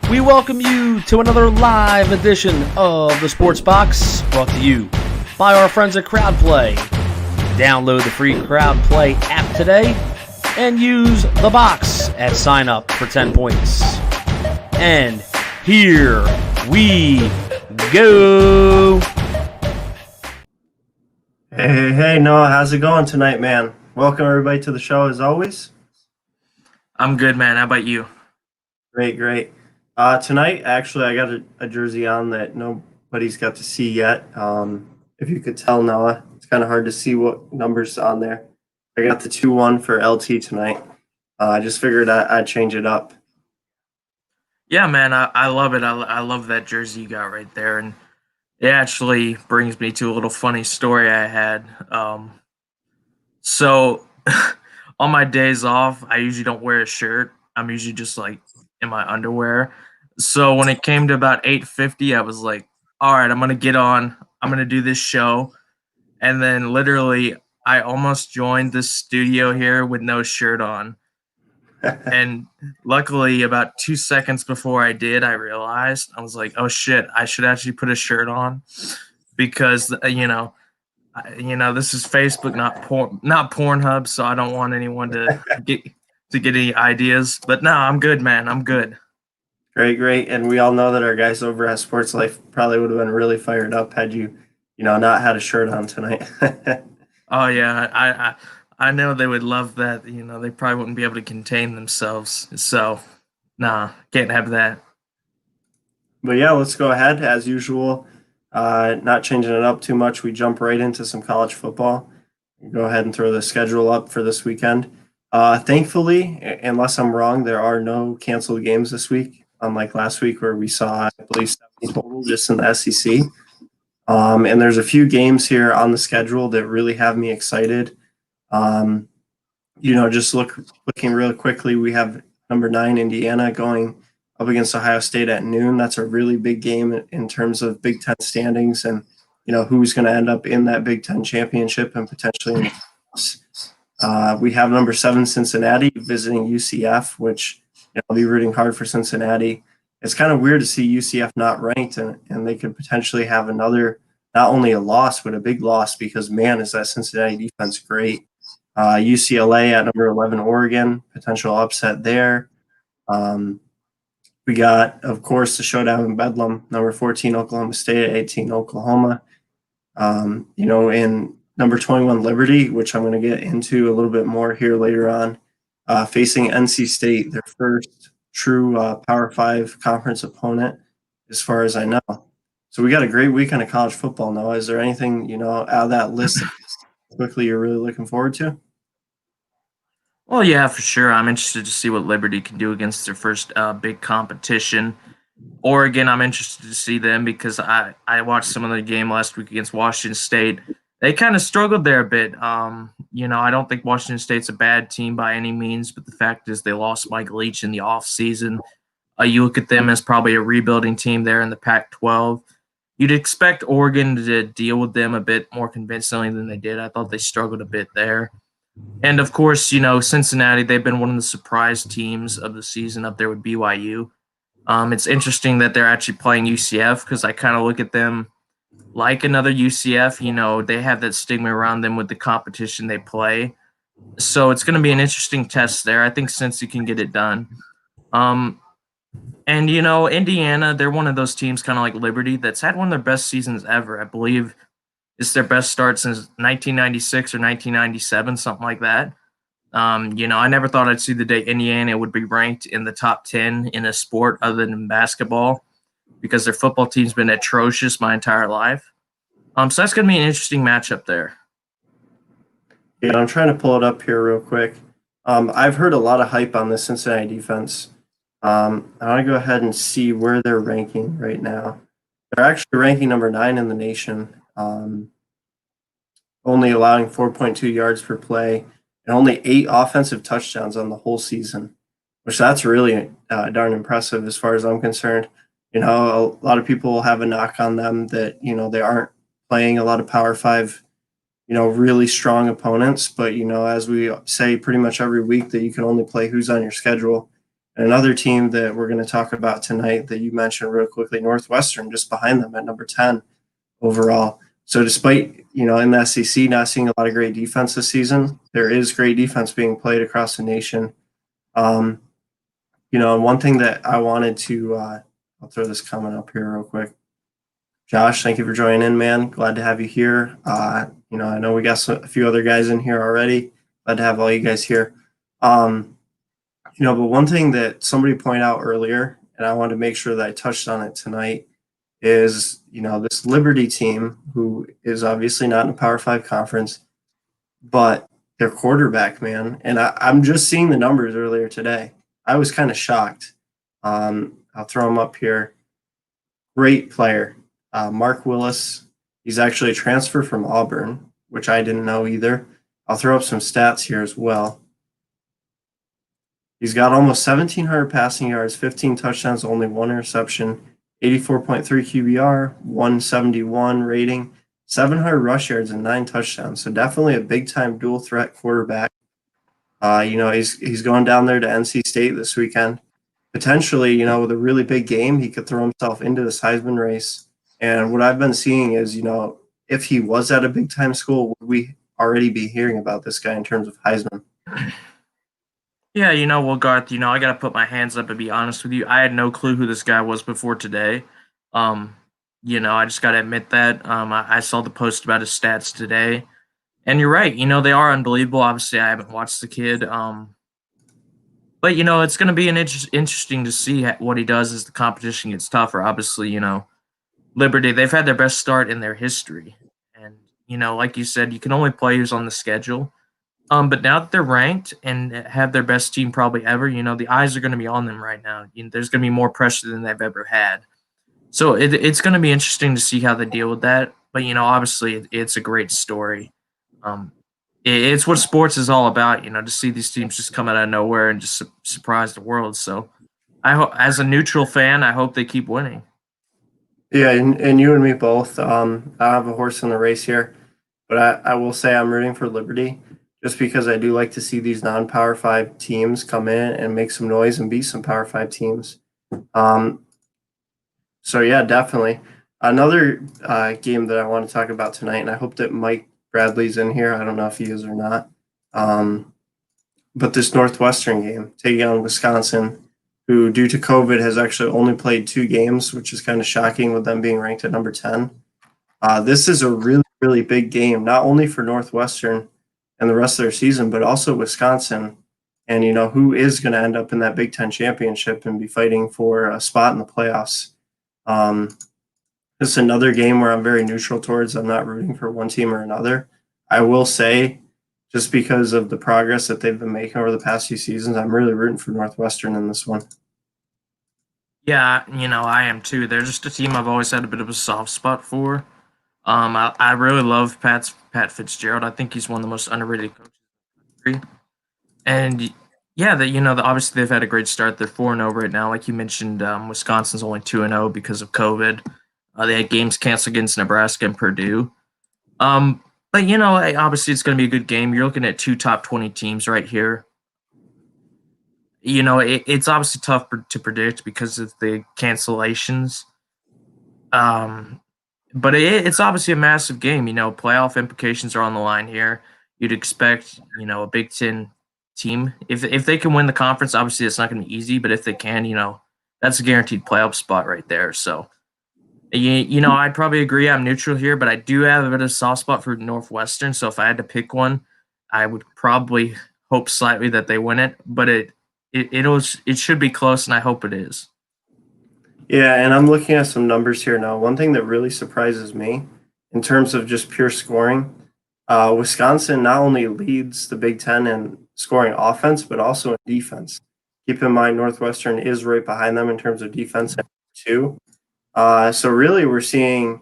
We welcome you to another live edition of the Sports Box, brought to you by our friends at CrowdPlay. Download the free CrowdPlay app today and use the box at sign up for 10 points. And here we go. Hey, Noah, how's it going tonight, man? Welcome everybody to the show as always. I'm good, man. How about you? Great. Tonight, actually, I got a jersey on that nobody's got to see yet. If you could tell, Noah, it's kind of hard to see what numbers on there. I got the 2-1 for LT tonight. I just figured I'd change it up. Yeah, man, I love it. I love that jersey you got right there. And it actually brings me to a little funny story I had. So on my days off, I usually don't wear a shirt. I'm usually just like in my underwear. So when it came to about 8:50, I was like, all right, I'm going to get on. I'm going to do this show. And then literally I almost joined this studio here with no shirt on. And luckily, about 2 seconds before I did, I realized, I was like, "Oh shit! I should actually put a shirt on because this is Facebook, not Pornhub, so I don't want anyone to get any ideas." But no, I'm good, man. I'm good. Great. And we all know that our guys over at Sports Life probably would have been really fired up had you not had a shirt on tonight. Oh yeah, I know they would love that. They probably wouldn't be able to contain themselves. So, nah, can't have that. But yeah, let's go ahead as usual. Not changing it up too much. We jump right into some college football. Go ahead and throw the schedule up for this weekend. Thankfully, unless I'm wrong, there are no canceled games this week, unlike last week where we saw, I believe, 7 total just in the SEC. And there's a few games here on the schedule that really have me excited. Just looking real quickly, we have number 9 Indiana going up against Ohio State at noon. That's a really big game in terms of Big Ten standings and who's going to end up in that Big Ten championship and potentially in the playoffs. We have number 7 Cincinnati visiting UCF, which I'll be rooting hard for Cincinnati. It's kind of weird to see UCF not ranked and they could potentially have another, not only a loss, but a big loss because, man, is that Cincinnati defense great. UCLA at number 11, Oregon, potential upset there. We got, of course, the showdown in Bedlam, number 14, Oklahoma State at 18, Oklahoma. In number 21, Liberty, which I'm going to get into a little bit more here later on, facing NC State, their first true Power 5 conference opponent, as far as I know. So we got a great weekend of college football, Noah. Is there anything, out of that list quickly you're really looking forward to? Well, yeah, for sure. I'm interested to see what Liberty can do against their first big competition. Oregon, I'm interested to see them because I watched some of the game last week against Washington State. They kind of struggled there a bit. I don't think Washington State's a bad team by any means, but the fact is they lost Mike Leach in the offseason. You look at them as probably a rebuilding team there in the Pac-12. You'd expect Oregon to deal with them a bit more convincingly than they did. I thought they struggled a bit there. And, of course, Cincinnati, they've been one of the surprise teams of the season up there with BYU. It's interesting that they're actually playing UCF because I kind of look at them like another UCF. They have that stigma around them with the competition they play. So it's going to be an interesting test there. I think Cincy can get it done. Indiana, they're one of those teams kind of like Liberty that's had one of their best seasons ever. I believe it's their best start since 1996 or 1997, something like that. I never thought I'd see the day Indiana would be ranked in the top 10 in a sport other than basketball because their football team's been atrocious my entire life. So that's going to be an interesting matchup there. Yeah, I'm trying to pull it up here real quick. I've heard a lot of hype on the Cincinnati defense. I want to go ahead and see where they're ranking right now. They're actually ranking number 9 in the nation, only allowing 4.2 yards per play and only 8 offensive touchdowns on the whole season, which that's really darn impressive as far as I'm concerned. A lot of people have a knock on them that, they aren't playing a lot of Power 5, really strong opponents. But, as we say pretty much every week that you can only play who's on your schedule. And another team that we're going to talk about tonight that you mentioned real quickly, Northwestern, just behind them at number 10 overall. So despite, in the SEC not seeing a lot of great defense this season, there is great defense being played across the nation. And one thing that I wanted to, I'll throw this comment up here real quick. Josh, thank you for joining in, man. Glad to have you here. I know we got a few other guys in here already. Glad to have all you guys here. But one thing that somebody pointed out earlier, and I wanted to make sure that I touched on it tonight, is, this Liberty team, who is obviously not in a Power 5 conference, but their quarterback, man, and I'm just seeing the numbers earlier today. I was kind of shocked. I'll throw him up here. Great player. Mark Willis. He's actually a transfer from Auburn, which I didn't know either. I'll throw up some stats here as well. He's got almost 1,700 passing yards, 15 touchdowns, only 1 interception, 84.3 QBR, 171 rating, 700 rush yards, and 9 touchdowns. So definitely a big-time dual-threat quarterback. He's going down there to NC State this weekend. Potentially, with a really big game, he could throw himself into this Heisman race. And what I've been seeing is, if he was at a big-time school, would we already be hearing about this guy in terms of Heisman? Yeah, well, Garth, I got to put my hands up and be honest with you. I had no clue who this guy was before today. I just got to admit that. I saw the post about his stats today. And you're right. They are unbelievable. Obviously, I haven't watched the kid. But, it's going to be interesting to see what he does as the competition gets tougher. Obviously, Liberty, they've had their best start in their history. And, like you said, you can only play who's on the schedule. But now that they're ranked and have their best team probably ever, the eyes are going to be on them right now. There's going to be more pressure than they've ever had. So it's going to be interesting to see how they deal with that. But, obviously it's a great story. It's what sports is all about, to see these teams just come out of nowhere and just surprise the world. So I hope, as a neutral fan, I hope they keep winning. Yeah, and you and me both. I have a horse in the race here, but I will say I'm rooting for Liberty. Just because I do like to see these non-Power 5 teams come in and make some noise and beat some Power 5 teams. So, yeah, definitely. Another game that I want to talk about tonight, and I hope that Mike Bradley's in here. I don't know if he is or not. But this Northwestern game, taking on Wisconsin, who, due to COVID, has actually only played 2 games, which is kind of shocking with them being ranked at number 10. This is a really, really big game, not only for Northwestern and the rest of their season, but also Wisconsin, and who is going to end up in that Big Ten championship and be fighting for a spot in the playoffs. This is another game where I'm very neutral towards. I'm not rooting for one team or another. I will say, just because of the progress that they've been making over the past few seasons, I'm really rooting for Northwestern in this one. Yeah, I am too. They're just a team I've always had a bit of a soft spot for. I really love Pat Fitzgerald. I think he's one of the most underrated coaches in the country. And yeah, obviously they've had a great start. They're 4-0 right now. Like you mentioned, Wisconsin's only 2-0 because of COVID. They had games canceled against Nebraska and Purdue. But obviously it's going to be a good game. You're looking at 2 top 20 teams right here. It's obviously tough to predict because of the cancellations. But it's obviously a massive game. Playoff implications are on the line here. You'd expect, a Big Ten team. If they can win the conference, obviously it's not going to be easy. But if they can, that's a guaranteed playoff spot right there. So, I'd probably agree. I'm neutral here, but I do have a bit of a soft spot for Northwestern. So if I had to pick one, I would probably hope slightly that they win it. But it should be close, and I hope it is. Yeah, and I'm looking at some numbers here now. One thing that really surprises me in terms of just pure scoring, Wisconsin not only leads the Big Ten in scoring offense, but also in defense. Keep in mind, Northwestern is right behind them in terms of defense too. So really we're seeing,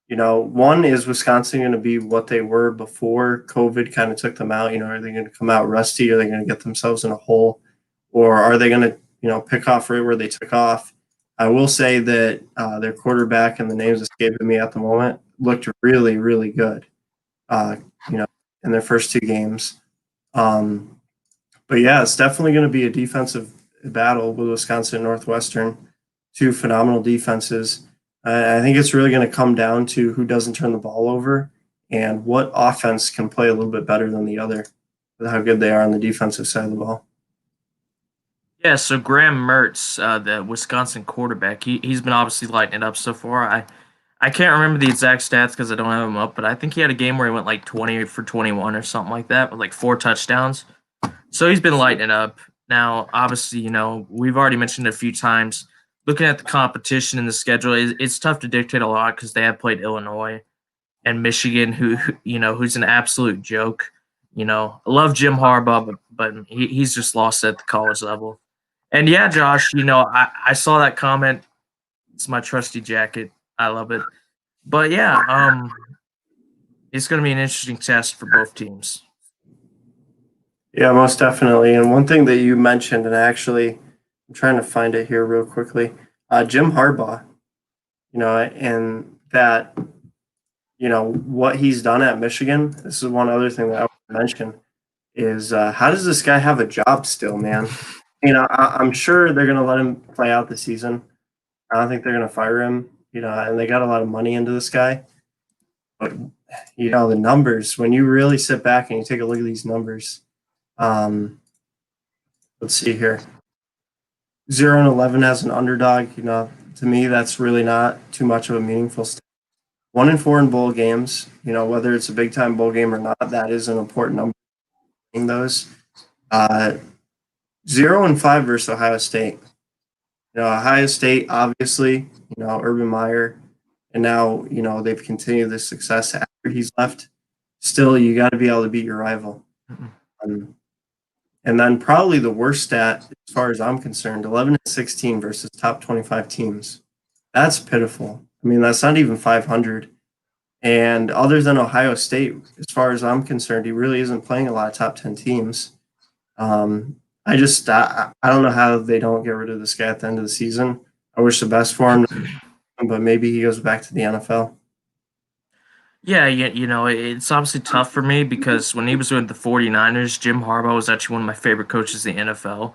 one, is Wisconsin going to be what they were before COVID kind of took them out? Are they going to come out rusty? Are they going to get themselves in a hole? Or are they going to, pick off right where they took off? I will say that their quarterback, and the name's escaping me at the moment, looked really, really good, in their first 2 games. But yeah, it's definitely going to be a defensive battle with Wisconsin and Northwestern, two phenomenal defenses. I think it's really going to come down to who doesn't turn the ball over and what offense can play a little bit better than the other with how good they are on the defensive side of the ball. Yeah, so Graham Mertz, the Wisconsin quarterback, he's been obviously lighting it up so far. I can't remember the exact stats because I don't have them up, but I think he had a game where he went like 20 for 21 or something like that with like 4 touchdowns. So he's been lighting it up. Now, obviously, we've already mentioned it a few times. Looking at the competition and the schedule, it's tough to dictate a lot because they have played Illinois and Michigan, who's an absolute joke. I love Jim Harbaugh, but he's just lost at the college level. And yeah, Josh, I saw that comment. It's my trusty jacket. I love it. But yeah, it's going to be an interesting test for both teams. Yeah, most definitely. And one thing that you mentioned, and actually, I'm trying to find it here real quickly. Jim Harbaugh, and that, what he's done at Michigan. This is one other thing that I want to mention is how does this guy have a job still, man? I'm sure they're going to let him play out the season. I don't think they're going to fire him, and they got a lot of money into this guy. But, the numbers, when you really sit back and you take a look at these numbers, let's see here. 0-11 as an underdog, to me, that's really not too much of a meaningful stat. 1-4 in bowl games, whether it's a big time bowl game or not, that is an important number in those. 0-5 versus Ohio State. Ohio State, obviously, Urban Meyer, and now, they've continued this success after he's left. Still, you got to be able to beat your rival. And then probably the worst stat, as far as I'm concerned, 11-16 versus top 25 teams. That's pitiful. I mean, that's not even 500. And other than Ohio State, as far as I'm concerned, he really isn't playing a lot of top 10 teams. I don't know how they don't get rid of this guy at the end of the season. I wish the best for him, but maybe he goes back to the NFL. Yeah, it's obviously tough for me because when he was with the 49ers, Jim Harbaugh was actually one of my favorite coaches in the NFL.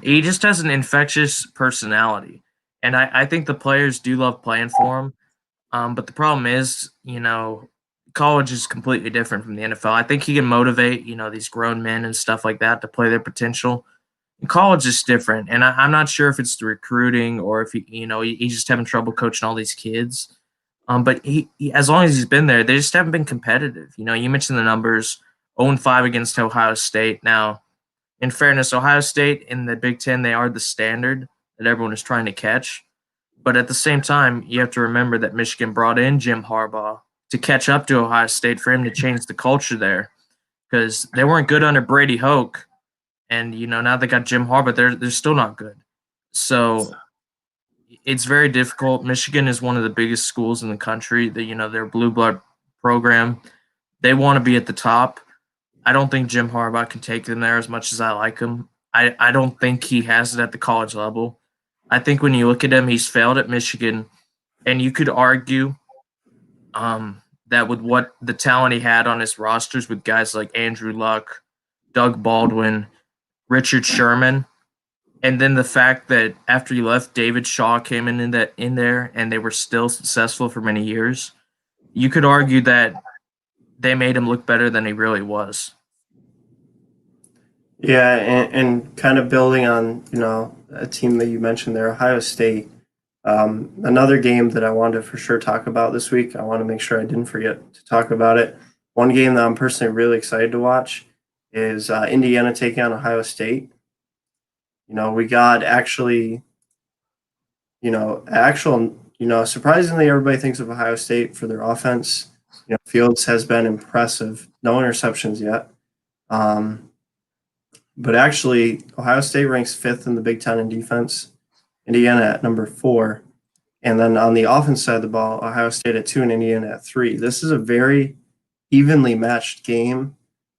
He just has an infectious personality, and I think the players do love playing for him. But the problem is, college is completely different from the NFL. I think he can motivate, these grown men and stuff like that to play their potential. And college is different, and I'm not sure if it's the recruiting or if he's just having trouble coaching all these kids. But he, as long as he's been there, they just haven't been competitive. You mentioned the numbers: 0-5 against Ohio State. Now, in fairness, Ohio State in the Big Ten, they are the standard that everyone is trying to catch. But at the same time, you have to remember that Michigan brought in Jim Harbaugh to catch up to Ohio State for him to change the culture there, because they weren't good under Brady Hoke, and now they got Jim Harbaugh. They're still not good. So it's very difficult. Michigan is one of the biggest schools in the country. Their blue blood program. They want to be at the top. I don't think Jim Harbaugh can take them there as much as I like him. I don't think he has it at the college level. I think when you look at him, he's failed at Michigan, and you could argue that with what the talent he had on his rosters with guys like Andrew Luck, Doug Baldwin, Richard Sherman, and then the fact that after he left, David Shaw came in there, and they were still successful for many years. You could argue that they made him look better than he really was. Yeah, and kind of building on, a team that you mentioned there, Ohio State. Another game that I wanted to for sure talk about this week. I want to make sure I didn't forget to talk about it. One game that I'm personally really excited to watch is Indiana taking on Ohio State. We got surprisingly, everybody thinks of Ohio State for their offense. Fields has been impressive. No interceptions yet. But actually, Ohio State ranks 5th in the Big Ten in defense. Indiana at number 4. And then on the offense side of the ball, Ohio State at 2 and Indiana at 3. This is a very evenly matched game.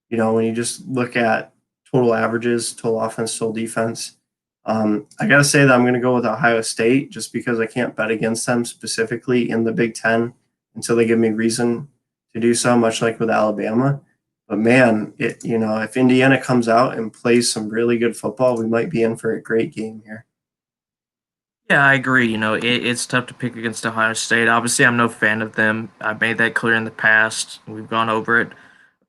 When you just look at total averages, total offense, total defense. I got to say that I'm going to go with Ohio State just because I can't bet against them specifically in the Big Ten until they give me reason to do so, much like with Alabama. But man, if Indiana comes out and plays some really good football, we might be in for a great game here. Yeah, I agree. It's tough to pick against Ohio State. Obviously, I'm no fan of them. I've made that clear in the past. We've gone over it.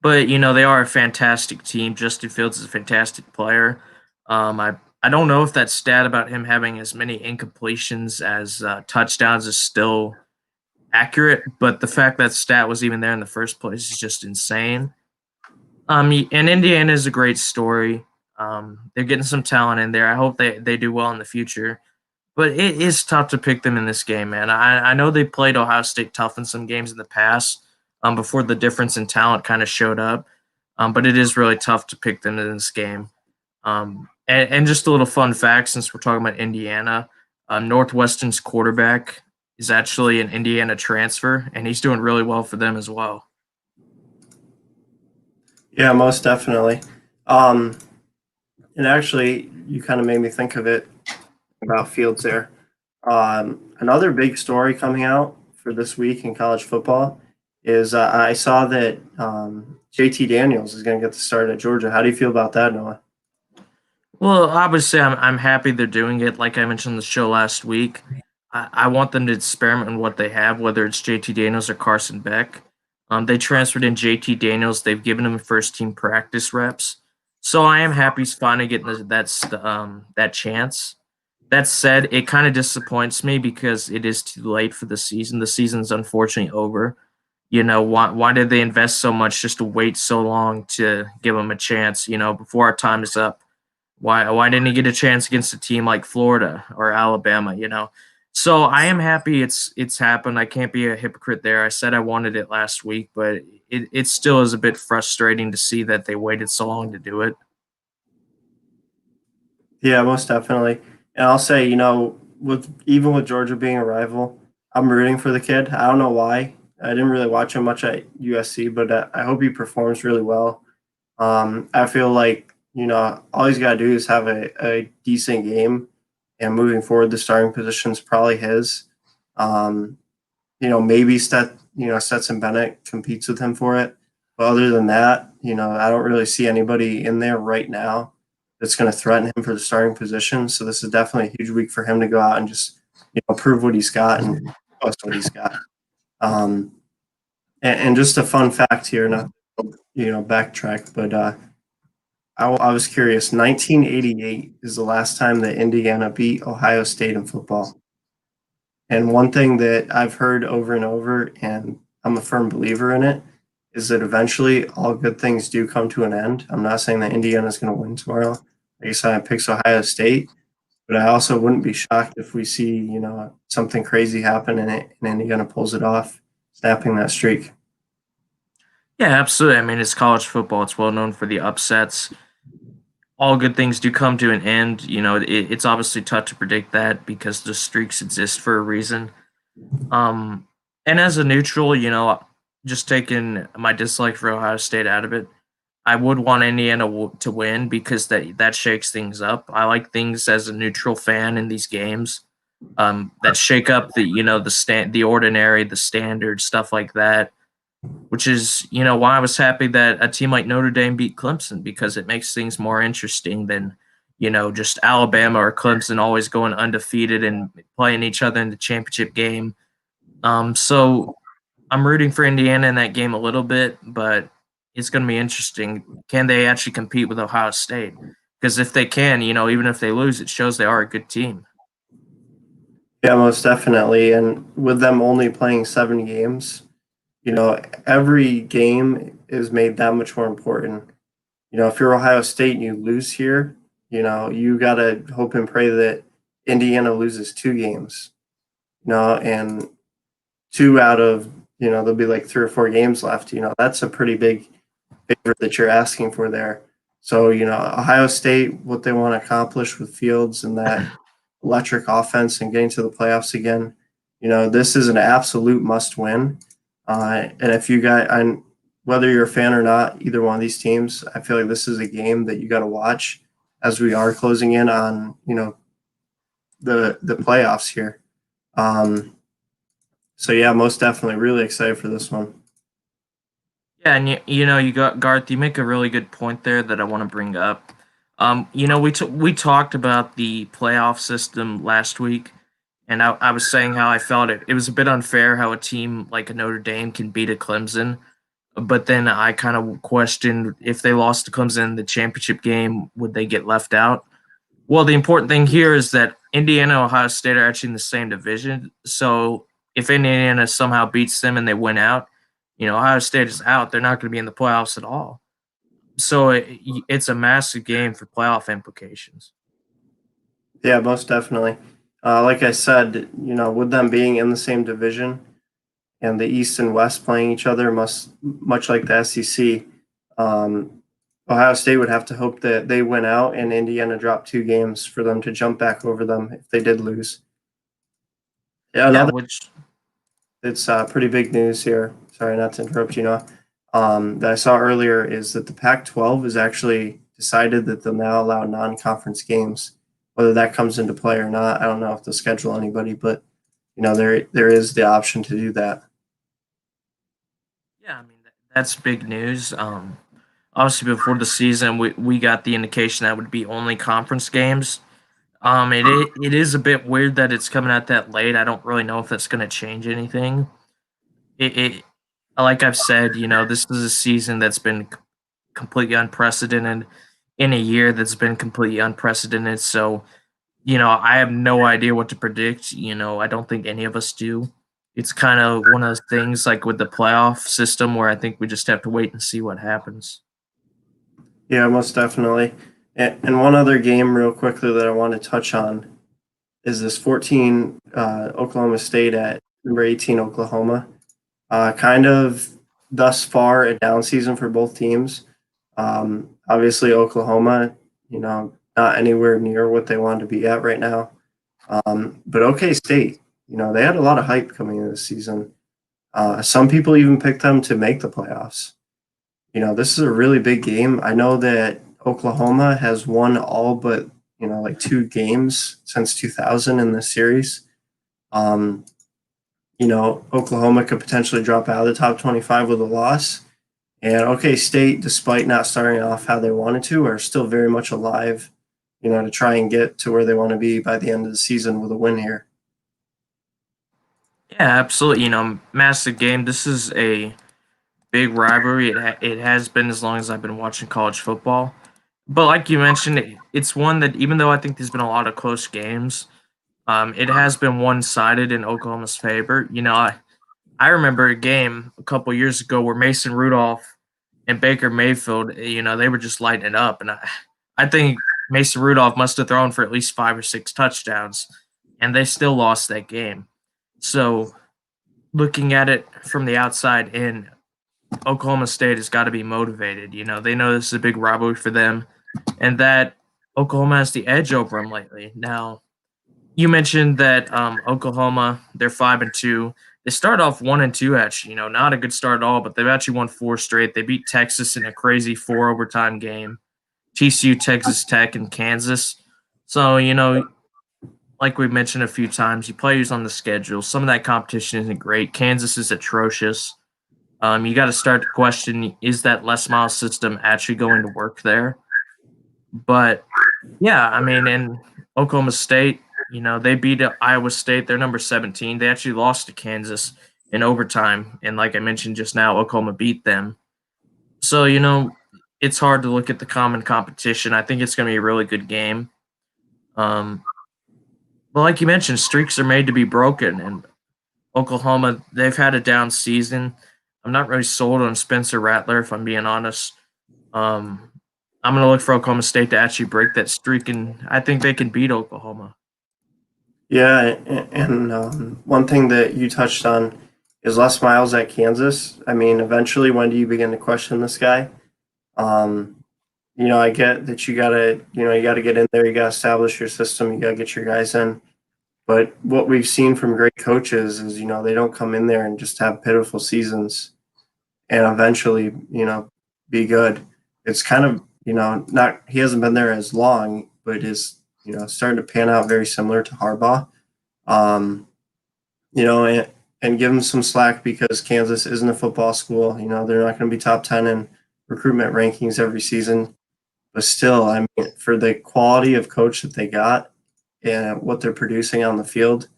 But, they are a fantastic team. Justin Fields is a fantastic player. I don't know if that stat about him having as many incompletions as touchdowns is still accurate, but the fact that stat was even there in the first place is just insane. And Indiana is a great story. They're getting some talent in there. I hope they do well in the future. But it is tough to pick them in this game, man. I know they played Ohio State tough in some games in the past, before the difference in talent kind of showed up. But it is really tough to pick them in this game. And just a little fun fact, since we're talking about Indiana, Northwestern's quarterback is actually an Indiana transfer, and he's doing really well for them as well. Yeah, most definitely. Um, and actually, you kind of made me think of it about Fields there. Another big story coming out for this week in college football is I saw that JT Daniels is going to get the start at Georgia. How do you feel about that, Noah? Well, obviously, I'm happy they're doing it. Like I mentioned on the show last week, I want them to experiment in what they have, whether it's JT Daniels or Carson Beck. They transferred in JT Daniels. They've given him first team practice reps, so I am happy he's finally getting that chance. That said, it kind of disappoints me because it is too late for the season. The season's unfortunately over. Why did they invest so much just to wait so long to give him a chance? Before our time is up. Why didn't he get a chance against a team like Florida or Alabama? So I am happy it's happened. I can't be a hypocrite there. I said I wanted it last week, but it still is a bit frustrating to see that they waited so long to do it. Yeah, most definitely. And I'll say, with Georgia being a rival, I'm rooting for the kid. I don't know why. I didn't really watch him much at USC, but I hope he performs really well. I feel like, all he's got to do is have a decent game, and moving forward, the starting position is probably his. Um, maybe Stetson Bennett competes with him for it. But other than that, I don't really see anybody in there right now that's going to threaten him for the starting position. So this is definitely a huge week for him to go out and just, prove what he's got and show us what he's got. Um, and just a fun fact here, not backtrack, but I was curious. 1988 is the last time that Indiana beat Ohio State in football. And one thing that I've heard over and over, and I'm a firm believer in it, is that eventually all good things do come to an end. I'm not saying that Indiana is going to win tomorrow. Like I said, I picks Ohio State, but I also wouldn't be shocked if we see, something crazy happen and Indiana pulls it off, snapping that streak. Yeah, absolutely. I mean, it's college football. It's well known for the upsets. All good things do come to an end. It's obviously tough to predict that because the streaks exist for a reason. And as a neutral, just taking my dislike for Ohio State out of it, I would want Indiana to win because that shakes things up. I like things as a neutral fan in these games that shake up the ordinary, the standard stuff like that. Which is why I was happy that a team like Notre Dame beat Clemson because it makes things more interesting than just Alabama or Clemson always going undefeated and playing each other in the championship game. So I'm rooting for Indiana in that game a little bit, but it's going to be interesting. Can they actually compete with Ohio State? Because if they can, even if they lose, it shows they are a good team. Yeah, most definitely. And with them only playing 7 games, every game is made that much more important. If you're Ohio State and you lose here, you got to hope and pray that Indiana loses 2 games, and 2 out of, there'll be like 3 or 4 games left. That's a pretty big favor that you're asking for there. So, Ohio State, what they want to accomplish with Fields and that electric offense and getting to the playoffs again, this is an absolute must win. And if you got, and whether you're a fan or not, either one of these teams, I feel like this is a game that you got to watch as we are closing in on, the playoffs here. So yeah, most definitely really excited for this one. Yeah, and you got Garth. You make a really good point there that I want to bring up. We talked about the playoff system last week, and I was saying how I felt it was a bit unfair how a team like a Notre Dame can beat a Clemson, but then I kind of questioned if they lost to Clemson in the championship game, would they get left out? Well, the important thing here is that Indiana and Ohio State are actually in the same division. So if Indiana somehow beats them and they win out, Ohio State is out. They're not going to be in the playoffs at all. So it's a massive game for playoff implications. Yeah, most definitely. Like I said, with them being in the same division and the East and West playing each other, much like the SEC, um, Ohio State would have to hope that they win out and Indiana drop 2 games for them to jump back over them if they did lose. Yeah, Yeah, another which it's pretty big news here. Sorry, not to interrupt you, Noah. That I saw earlier is that the Pac-12 has actually decided that they'll now allow non-conference games. Whether that comes into play or not, I don't know if they'll schedule anybody, but there is the option to do that. yeah, I mean that's big news. Obviously before the season, we got the indication that would be only conference games. It is a bit weird that it's coming out that late. I don't really know if that's going to change anything. It like I've said, this is a season that's been completely unprecedented in a year that's been completely unprecedented. So, I have no idea what to predict. I don't think any of us do. It's kind of one of those things like with the playoff system where I think we just have to wait and see what happens. Yeah, most definitely. And one other game, real quickly, that I want to touch on is this 14 Oklahoma State at number 18 Oklahoma. Kind of thus far a down season for both teams. Obviously, Oklahoma, not anywhere near what they want to be at right now. But OK State, they had a lot of hype coming into the season. Some people even picked them to make the playoffs. This is a really big game. I know that Oklahoma has won all but, like 2 games since 2000 in this series. Um, Oklahoma could potentially drop out of the top 25 with a loss. And OK State, despite not starting off how they wanted to, are still very much alive, to try and get to where they want to be by the end of the season with a win here. Yeah, absolutely. Massive game. This is a big rivalry. It has been as long as I've been watching college football. But like you mentioned, it's one that even though I think there's been a lot of close games, it has been one-sided in Oklahoma's favor. I remember a game a couple years ago where Mason Rudolph and Baker Mayfield, they were just lighting it up, and I think Mason Rudolph must have thrown for at least 5 or 6 touchdowns, and they still lost that game. So looking at it from the outside in, Oklahoma State has got to be motivated. They know this is a big rivalry for them, and that Oklahoma has the edge over them lately. Now, you mentioned that Oklahoma, they're 5-2. They start off 1-2. Actually, not a good start at all, but they've actually won 4 straight. They beat Texas in a crazy 4 overtime game. TCU, Texas Tech, and Kansas. So like we've mentioned a few times, you play who's on the schedule. Some of that competition isn't great. Kansas is atrocious. You got to start to question: is that Les Miles system actually going to work there? But yeah, I mean, in Oklahoma State, they beat Iowa State. They're number 17. They actually lost to Kansas in overtime, and like I mentioned just now, Oklahoma beat them. So it's hard to look at the common competition. I think it's going to be a really good game. Um, but like you mentioned, streaks are made to be broken, and Oklahoma, they've had a down season. I'm not really sold on Spencer Rattler, if I'm being honest. Um, I'm going to look for Oklahoma State to actually break that streak, and I think they can beat Oklahoma. Yeah, and one thing that you touched on is Les Miles at Kansas. I mean, eventually, when do you begin to question this guy? Um, I get that you gotta get in there, you gotta establish your system, you gotta get your guys in. But what we've seen from great coaches is, they don't come in there and just have pitiful seasons and eventually, be good. It's kind of, not he hasn't been there as long, but is, starting to pan out very similar to Harbaugh. Um, and and give them some slack because Kansas isn't a football school. They're not going to be top 10 in recruitment rankings every season. But still, I mean, for the quality of coach that they got and what they're producing on the field,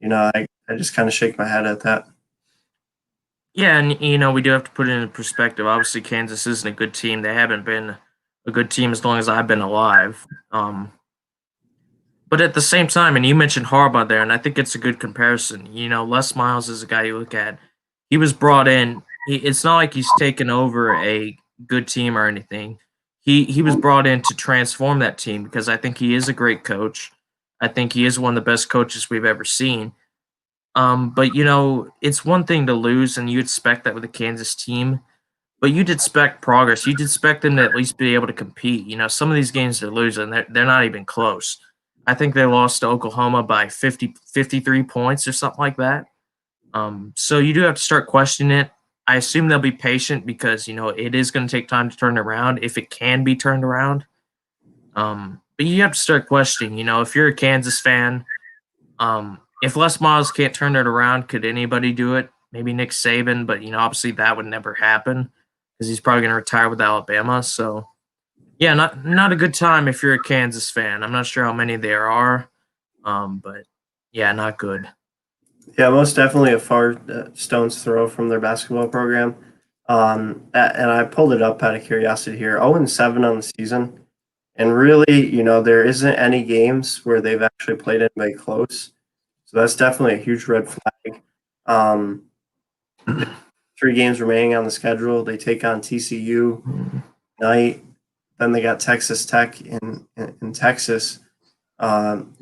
I just kind of shake my head at that. Yeah, and we do have to put it in perspective. Obviously, Kansas isn't a good team. They haven't been a good team as long as I've been alive. But at the same time, and you mentioned Harbaugh there, and I think it's a good comparison. Les Miles is a guy you look at. He was brought in. It's not like he's taken over a good team or anything. He was brought in to transform that team because I think he is a great coach. I think he is one of the best coaches we've ever seen. But it's one thing to lose, and you expect that with a Kansas team. But you'd expect progress. You'd expect them to at least be able to compete. Some of these games they're losing, they're not even close. I think they lost to Oklahoma by 53 points or something like that. So you do have to start questioning it. I assume they'll be patient because, it is going to take time to turn it around if it can be turned around. But you have to start questioning, if you're a Kansas fan, if Les Miles can't turn it around, could anybody do it? Maybe Nick Saban, but, obviously that would never happen because he's probably going to retire with Alabama. So, yeah, not a good time if you're a Kansas fan. I'm not sure how many there are, but yeah, not good. Yeah, most definitely a far stone's throw from their basketball program. And I pulled it up out of curiosity here. 0-7 on the season, and really, there isn't any games where they've actually played anybody close. So that's definitely a huge red flag. 3 games remaining on the schedule. They take on TCU tonight. Then they got Texas Tech in Texas. Can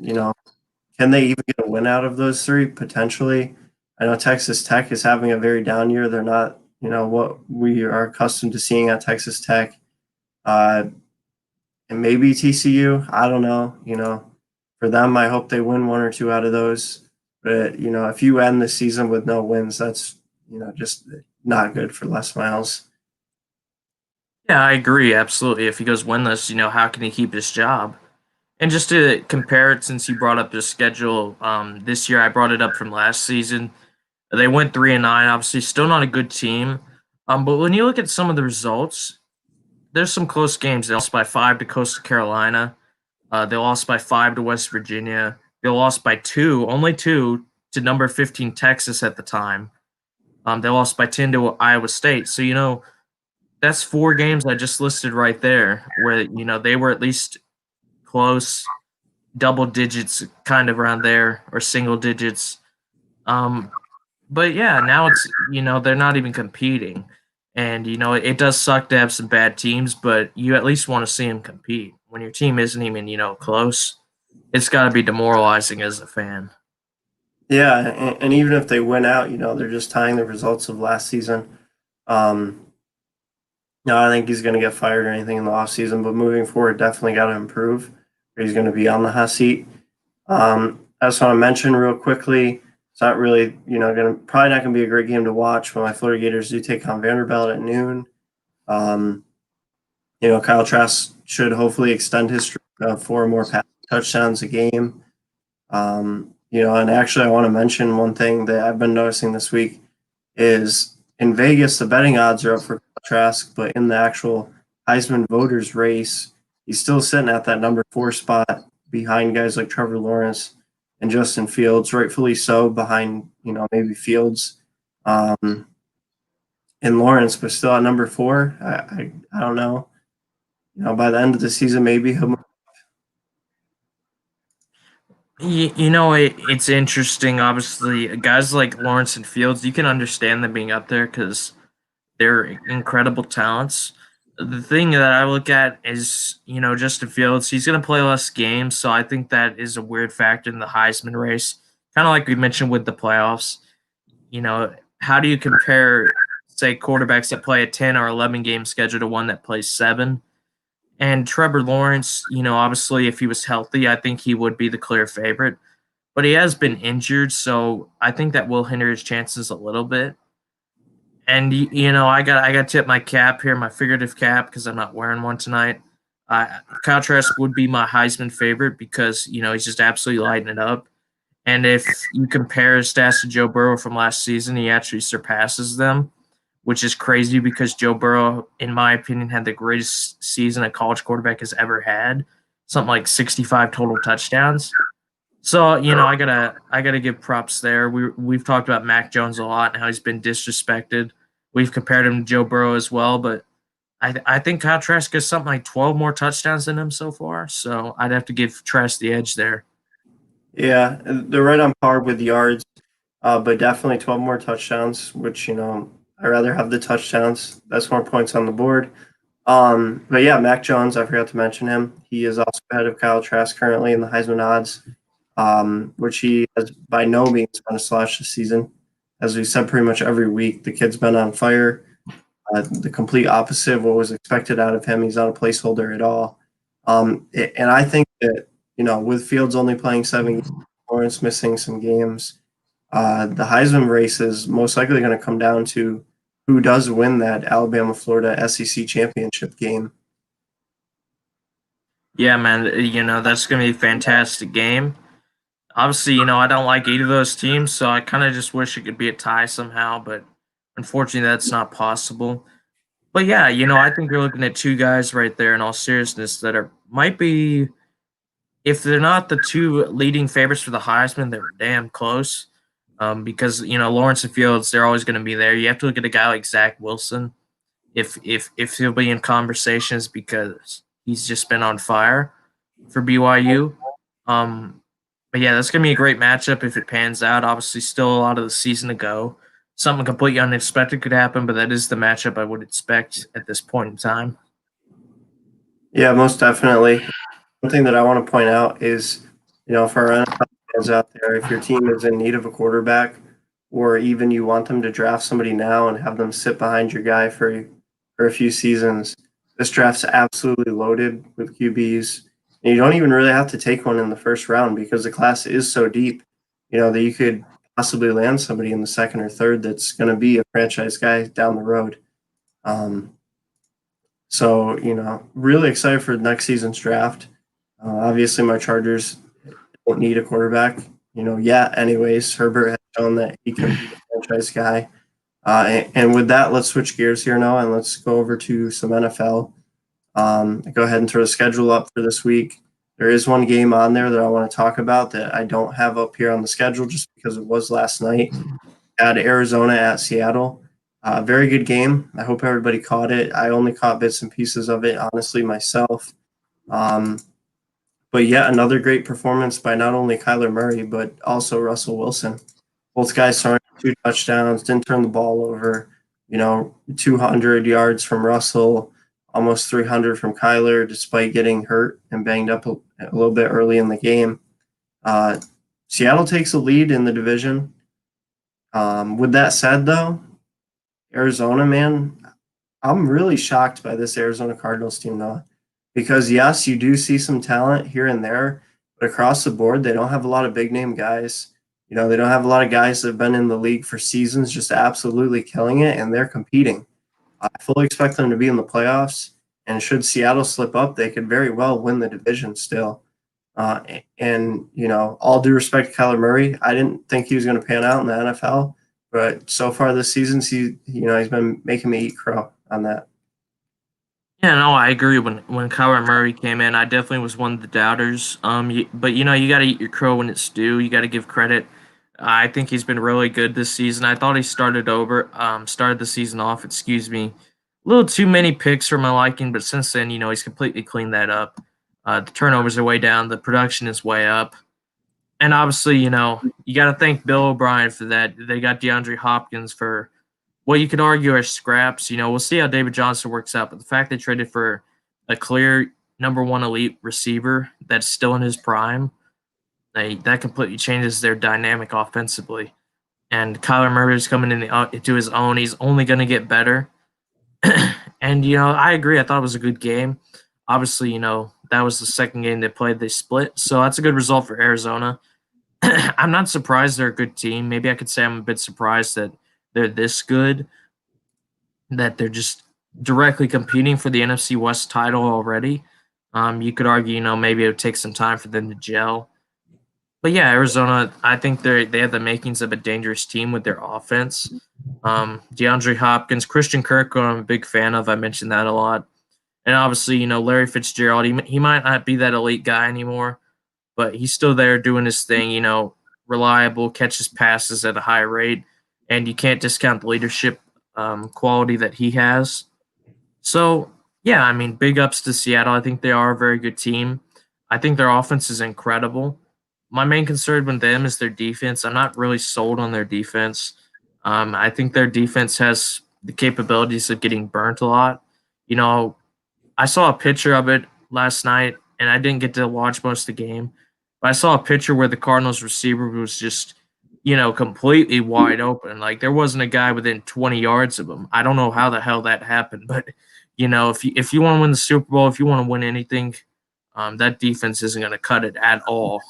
they even get a win out of those 3? Potentially. I know Texas Tech is having a very down year. They're not, what we are accustomed to seeing at Texas Tech. And maybe TCU. I don't know. For them, I hope they win 1 or 2 out of those. But, if you end the season with no wins, that's, just not good for Les Miles. Yeah, I agree. Absolutely. If he goes winless, how can he keep his job? And just to compare it, since you brought up the schedule, this year I brought it up from last season. They went 3-9. Obviously, still not a good team. But when you look at some of the results, there's some close games. They lost by 5 to Coastal Carolina. They lost by 5 to West Virginia. They lost by 2, only 2, to number 15 Texas at the time. They lost by 10 to Iowa State. So, that's 4 games I just listed right there where, they were at least close, double digits, kind of around there, or single digits. But yeah, now it's, they're not even competing. And, it does suck to have some bad teams, but you at least want to see them compete. When your team isn't even, close, it's got to be demoralizing as a fan. Yeah, and even if they win out, they're just tying the results of last season. No, I think he's going to get fired or anything in the offseason, but moving forward, definitely got to improve, or he's going to be on the hot seat. I just want to mention real quickly, it's not really, probably not going to be a great game to watch when my Florida Gators do take on Vanderbilt at noon. Kyle Trask should hopefully extend his streak of 4 more touchdowns a game. And actually, I want to mention one thing that I've been noticing this week is in Vegas, the betting odds are up for Trask, but in the actual Heisman voters race, he's still sitting at that number 4 spot behind guys like Trevor Lawrence and Justin Fields, rightfully so, behind, maybe Fields and Lawrence, but still at number 4. I don't know. By the end of the season, maybe he'll move. It's interesting. Obviously, guys like Lawrence and Fields, you can understand them being up there because they're incredible talents. The thing that I look at is, Justin Fields, he's going to play less games, so I think that is a weird factor in the Heisman race. Kind of like we mentioned with the playoffs. How do you compare, say, quarterbacks that play a 10 or 11 game schedule to one that plays 7? And Trevor Lawrence, obviously, if he was healthy, I think he would be the clear favorite. But he has been injured, so I think that will hinder his chances a little bit. And I got to tip my cap here, my figurative cap, because I'm not wearing one tonight. Kyle Trask would be my Heisman favorite because he's just absolutely lighting it up. And if you compare his stats to Joe Burrow from last season, he actually surpasses them, which is crazy because Joe Burrow, in my opinion, had the greatest season a college quarterback has ever had, something like 65 total touchdowns. So I gotta give props there. We've talked about Mac Jones a lot and how he's been disrespected. We've compared him to Joe Burrow as well, but I think Kyle Trask has something like 12 more touchdowns than him so far. So I'd have to give Trask the edge there. Yeah, they're right on par with yards, but definitely 12 more touchdowns, which, I rather have the touchdowns. That's more points on the board. But yeah, Mac Jones, I forgot to mention him. He is also ahead of Kyle Trask currently in the Heisman odds, which he has by no means been a slouch this season. As we said pretty much every week, the kid's been on fire. The complete opposite of what was expected out of him. He's not a placeholder at all. And I think that, with Fields only playing 7 games, Lawrence missing some games, the Heisman race is most likely going to come down to who does win that Alabama-Florida SEC championship game. Yeah, man, that's going to be a fantastic game. Obviously, I don't like either of those teams, so I kind of just wish it could be a tie somehow, but unfortunately, that's not possible. But yeah, I think you're looking at two guys right there in all seriousness that might be, if they're not the two leading favorites for the Heisman, they're damn close. Because Lawrence and Fields, they're always going to be there. You have to look at a guy like Zach Wilson, if he'll be in conversations because he's just been on fire for BYU. But yeah, that's going to be a great matchup if it pans out. Obviously, still a lot of the season to go. Something completely unexpected could happen, but that is the matchup I would expect at this point in time. Yeah, most definitely. One thing that I want to point out is, for our NFL fans out there, if your team is in need of a quarterback, or even you want them to draft somebody now and have them sit behind your guy for a few seasons, this draft's absolutely loaded with QBs. And you don't even really have to take one in the first round because the class is so deep, that you could possibly land somebody in the second or third that's going to be a franchise guy down the road. So, really excited for next season's draft. Obviously, my Chargers don't need a quarterback, yet. Anyways, Herbert has shown that he can be a franchise guy. And with that, let's switch gears here now and let's go over to some NFL. Go ahead and throw the schedule up for this week. There is one game on there that I want to talk about that I don't have up here on the schedule just because it was last night. At Arizona at Seattle. Very good game. I hope everybody caught it. I only caught bits and pieces of it, honestly, myself. But yet another great performance by not only Kyler Murray, but also Russell Wilson. Both guys throwing 2 touchdowns, didn't turn the ball over. 200 yards from Russell, almost 300 from Kyler, despite getting hurt and banged up a little bit early in the game. Seattle takes a lead in the division. With that said, though, Arizona, man, I'm really shocked by this Arizona Cardinals team, though, because yes, you do see some talent here and there, but across the board, they don't have a lot of big name guys. They don't have a lot of guys that have been in the league for seasons, just absolutely killing it, and they're competing. I fully expect them to be in the playoffs, and should Seattle slip up, they could very well win the division still. And all due respect to Kyler Murray, I didn't think he was going to pan out in the NFL, but so far this season, he's been making me eat crow on that. Yeah, no, I agree. When Kyler Murray came in, I definitely was one of the doubters. But you got to eat your crow when it's due. You got to give credit. I think he's been really good this season. I thought he started the season off. Excuse me, a little too many picks for my liking. But since then, he's completely cleaned that up. The turnovers are way down. The production is way up. And obviously, you got to thank Bill O'Brien for that. They got DeAndre Hopkins for what you could argue are scraps. We'll see how David Johnson works out. But the fact they traded for a clear number one elite receiver that's still in his prime, that completely changes their dynamic offensively. And Kyler Murray is coming into his own. He's only going to get better. And, I agree. I thought it was a good game. Obviously, that was the second game they played. They split. So that's a good result for Arizona. I'm not surprised they're a good team. Maybe I could say I'm a bit surprised that they're this good, that they're just directly competing for the NFC West title already. You could argue, maybe it would take some time for them to gel. But yeah, Arizona, I think they have the makings of a dangerous team with their offense. DeAndre Hopkins, Christian Kirk, who I'm a big fan of. I mentioned that a lot. And obviously, Larry Fitzgerald, he might not be that elite guy anymore, but he's still there doing his thing, reliable, catches passes at a high rate, and you can't discount the leadership quality that he has. So, yeah, I mean, big ups to Seattle. I think they are a very good team. I think their offense is incredible. My main concern with them is their defense. I'm not really sold on their defense. I think their defense has the capabilities of getting burnt a lot. You know, I saw a picture of it last night, and I didn't get to watch most of the game. But I saw a picture where the Cardinals receiver was just, completely wide open. Like there wasn't a guy within 20 yards of him. I don't know how the hell that happened, but if you want to win the Super Bowl, if you want to win anything, that defense isn't going to cut it at all.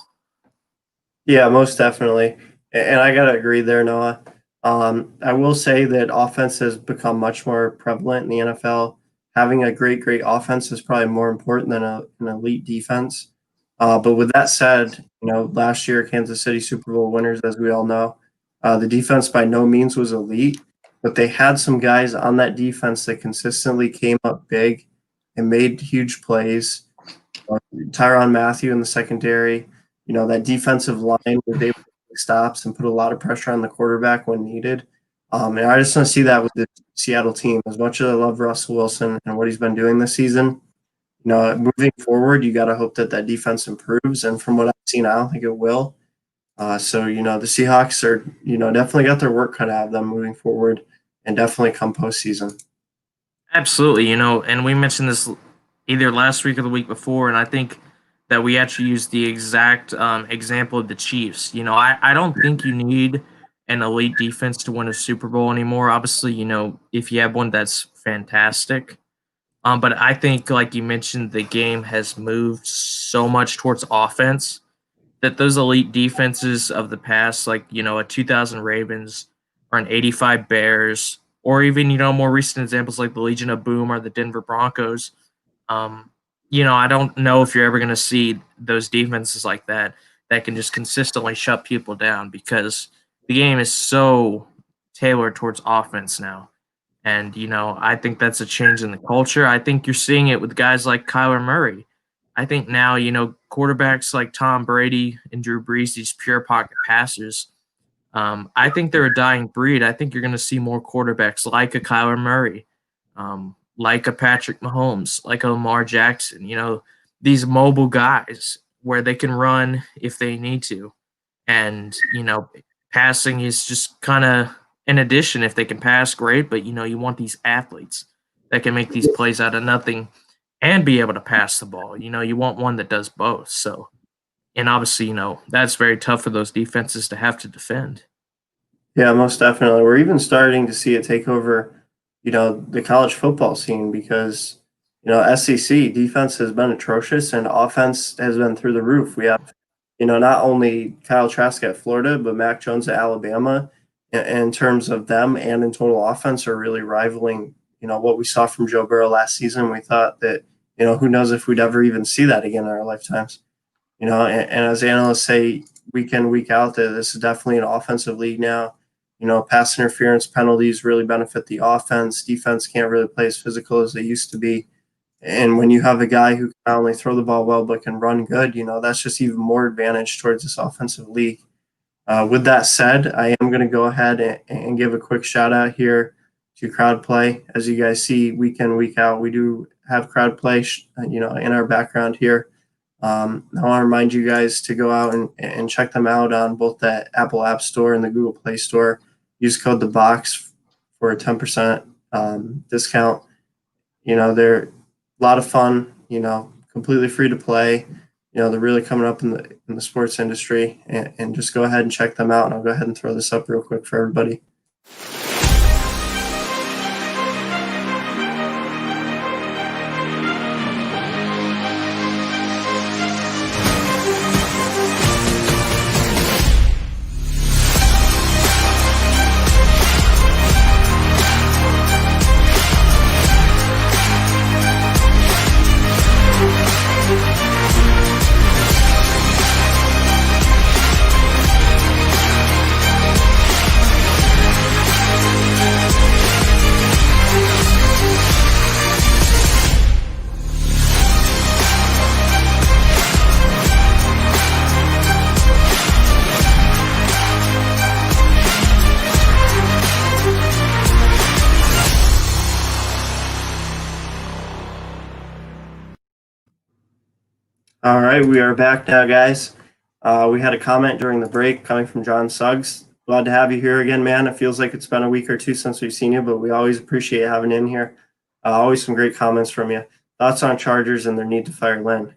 Yeah, most definitely. And I got to agree there, Noah. I will say that offense has become much more prevalent in the NFL. Having a great offense is probably more important than an elite defense. But with that said, last year, Kansas City Super Bowl winners, as we all know, the defense by no means was elite, but they had some guys on that defense that consistently came up big and made huge plays. Tyrann Mathieu in the secondary, that defensive line was able to make stops and put a lot of pressure on the quarterback when needed. And I just want to see that with the Seattle team. As much as I love Russell Wilson and what he's been doing this season, moving forward, you got to hope that defense improves. And from what I've seen, I don't think it will. So the Seahawks are, definitely got their work cut out of them moving forward and definitely come postseason. Absolutely, and we mentioned this either last week or the week before, and I think that we actually used the exact example of the Chiefs. I don't think you need an elite defense to win a Super Bowl anymore. Obviously, if you have one, that's fantastic. But I think, like you mentioned, the game has moved so much towards offense that those elite defenses of the past, like, a 2000 Ravens or an 85 Bears, or even, more recent examples like the Legion of Boom or the Denver Broncos, I don't know if you're ever going to see those defenses like that can just consistently shut people down because the game is so tailored towards offense now. And, I think that's a change in the culture. I think you're seeing it with guys like Kyler Murray. I think now, quarterbacks like Tom Brady and Drew Brees, these pure pocket passers, I think they're a dying breed. I think you're going to see more quarterbacks like a Kyler Murray, like a Patrick Mahomes, like a Lamar Jackson, these mobile guys where they can run if they need to. And, passing is just kind of an addition. If they can pass, great. But, you want these athletes that can make these plays out of nothing and be able to pass the ball. You want one that does both. So, and obviously, that's very tough for those defenses to have to defend. Yeah, most definitely. We're even starting to see it take over the college football scene because, SEC defense has been atrocious and offense has been through the roof. We have, not only Kyle Trask at Florida, but Mac Jones at Alabama in terms of them and in total offense are really rivaling, what we saw from Joe Burrow last season. We thought that, who knows if we'd ever even see that again in our lifetimes, and as analysts say week in, week out, that this is definitely an offensive league now. Pass interference penalties really benefit the offense. Defense can't really play as physical as they used to be. And when you have a guy who can not only throw the ball well, but can run good, that's just even more advantage towards this offensive league. With that said, I am going to go ahead and give a quick shout out here to crowd play. As you guys see week in, week out, we do have crowd play, in our background here. I want to remind you guys to go out and check them out on both the Apple App Store and the Google Play Store. Use code THEBOX for a 10% discount. They're a lot of fun, completely free to play. They're really coming up in the sports industry, and just go ahead and check them out. And I'll go ahead and throw this up real quick for everybody. All right, we are back now, guys. We had a comment during the break coming from John Suggs. Glad to have you here again, man. It feels like it's been a week or two since we've seen you, but we always appreciate having you in here. Always some great comments from you. Thoughts on Chargers and their need to fire Lynn.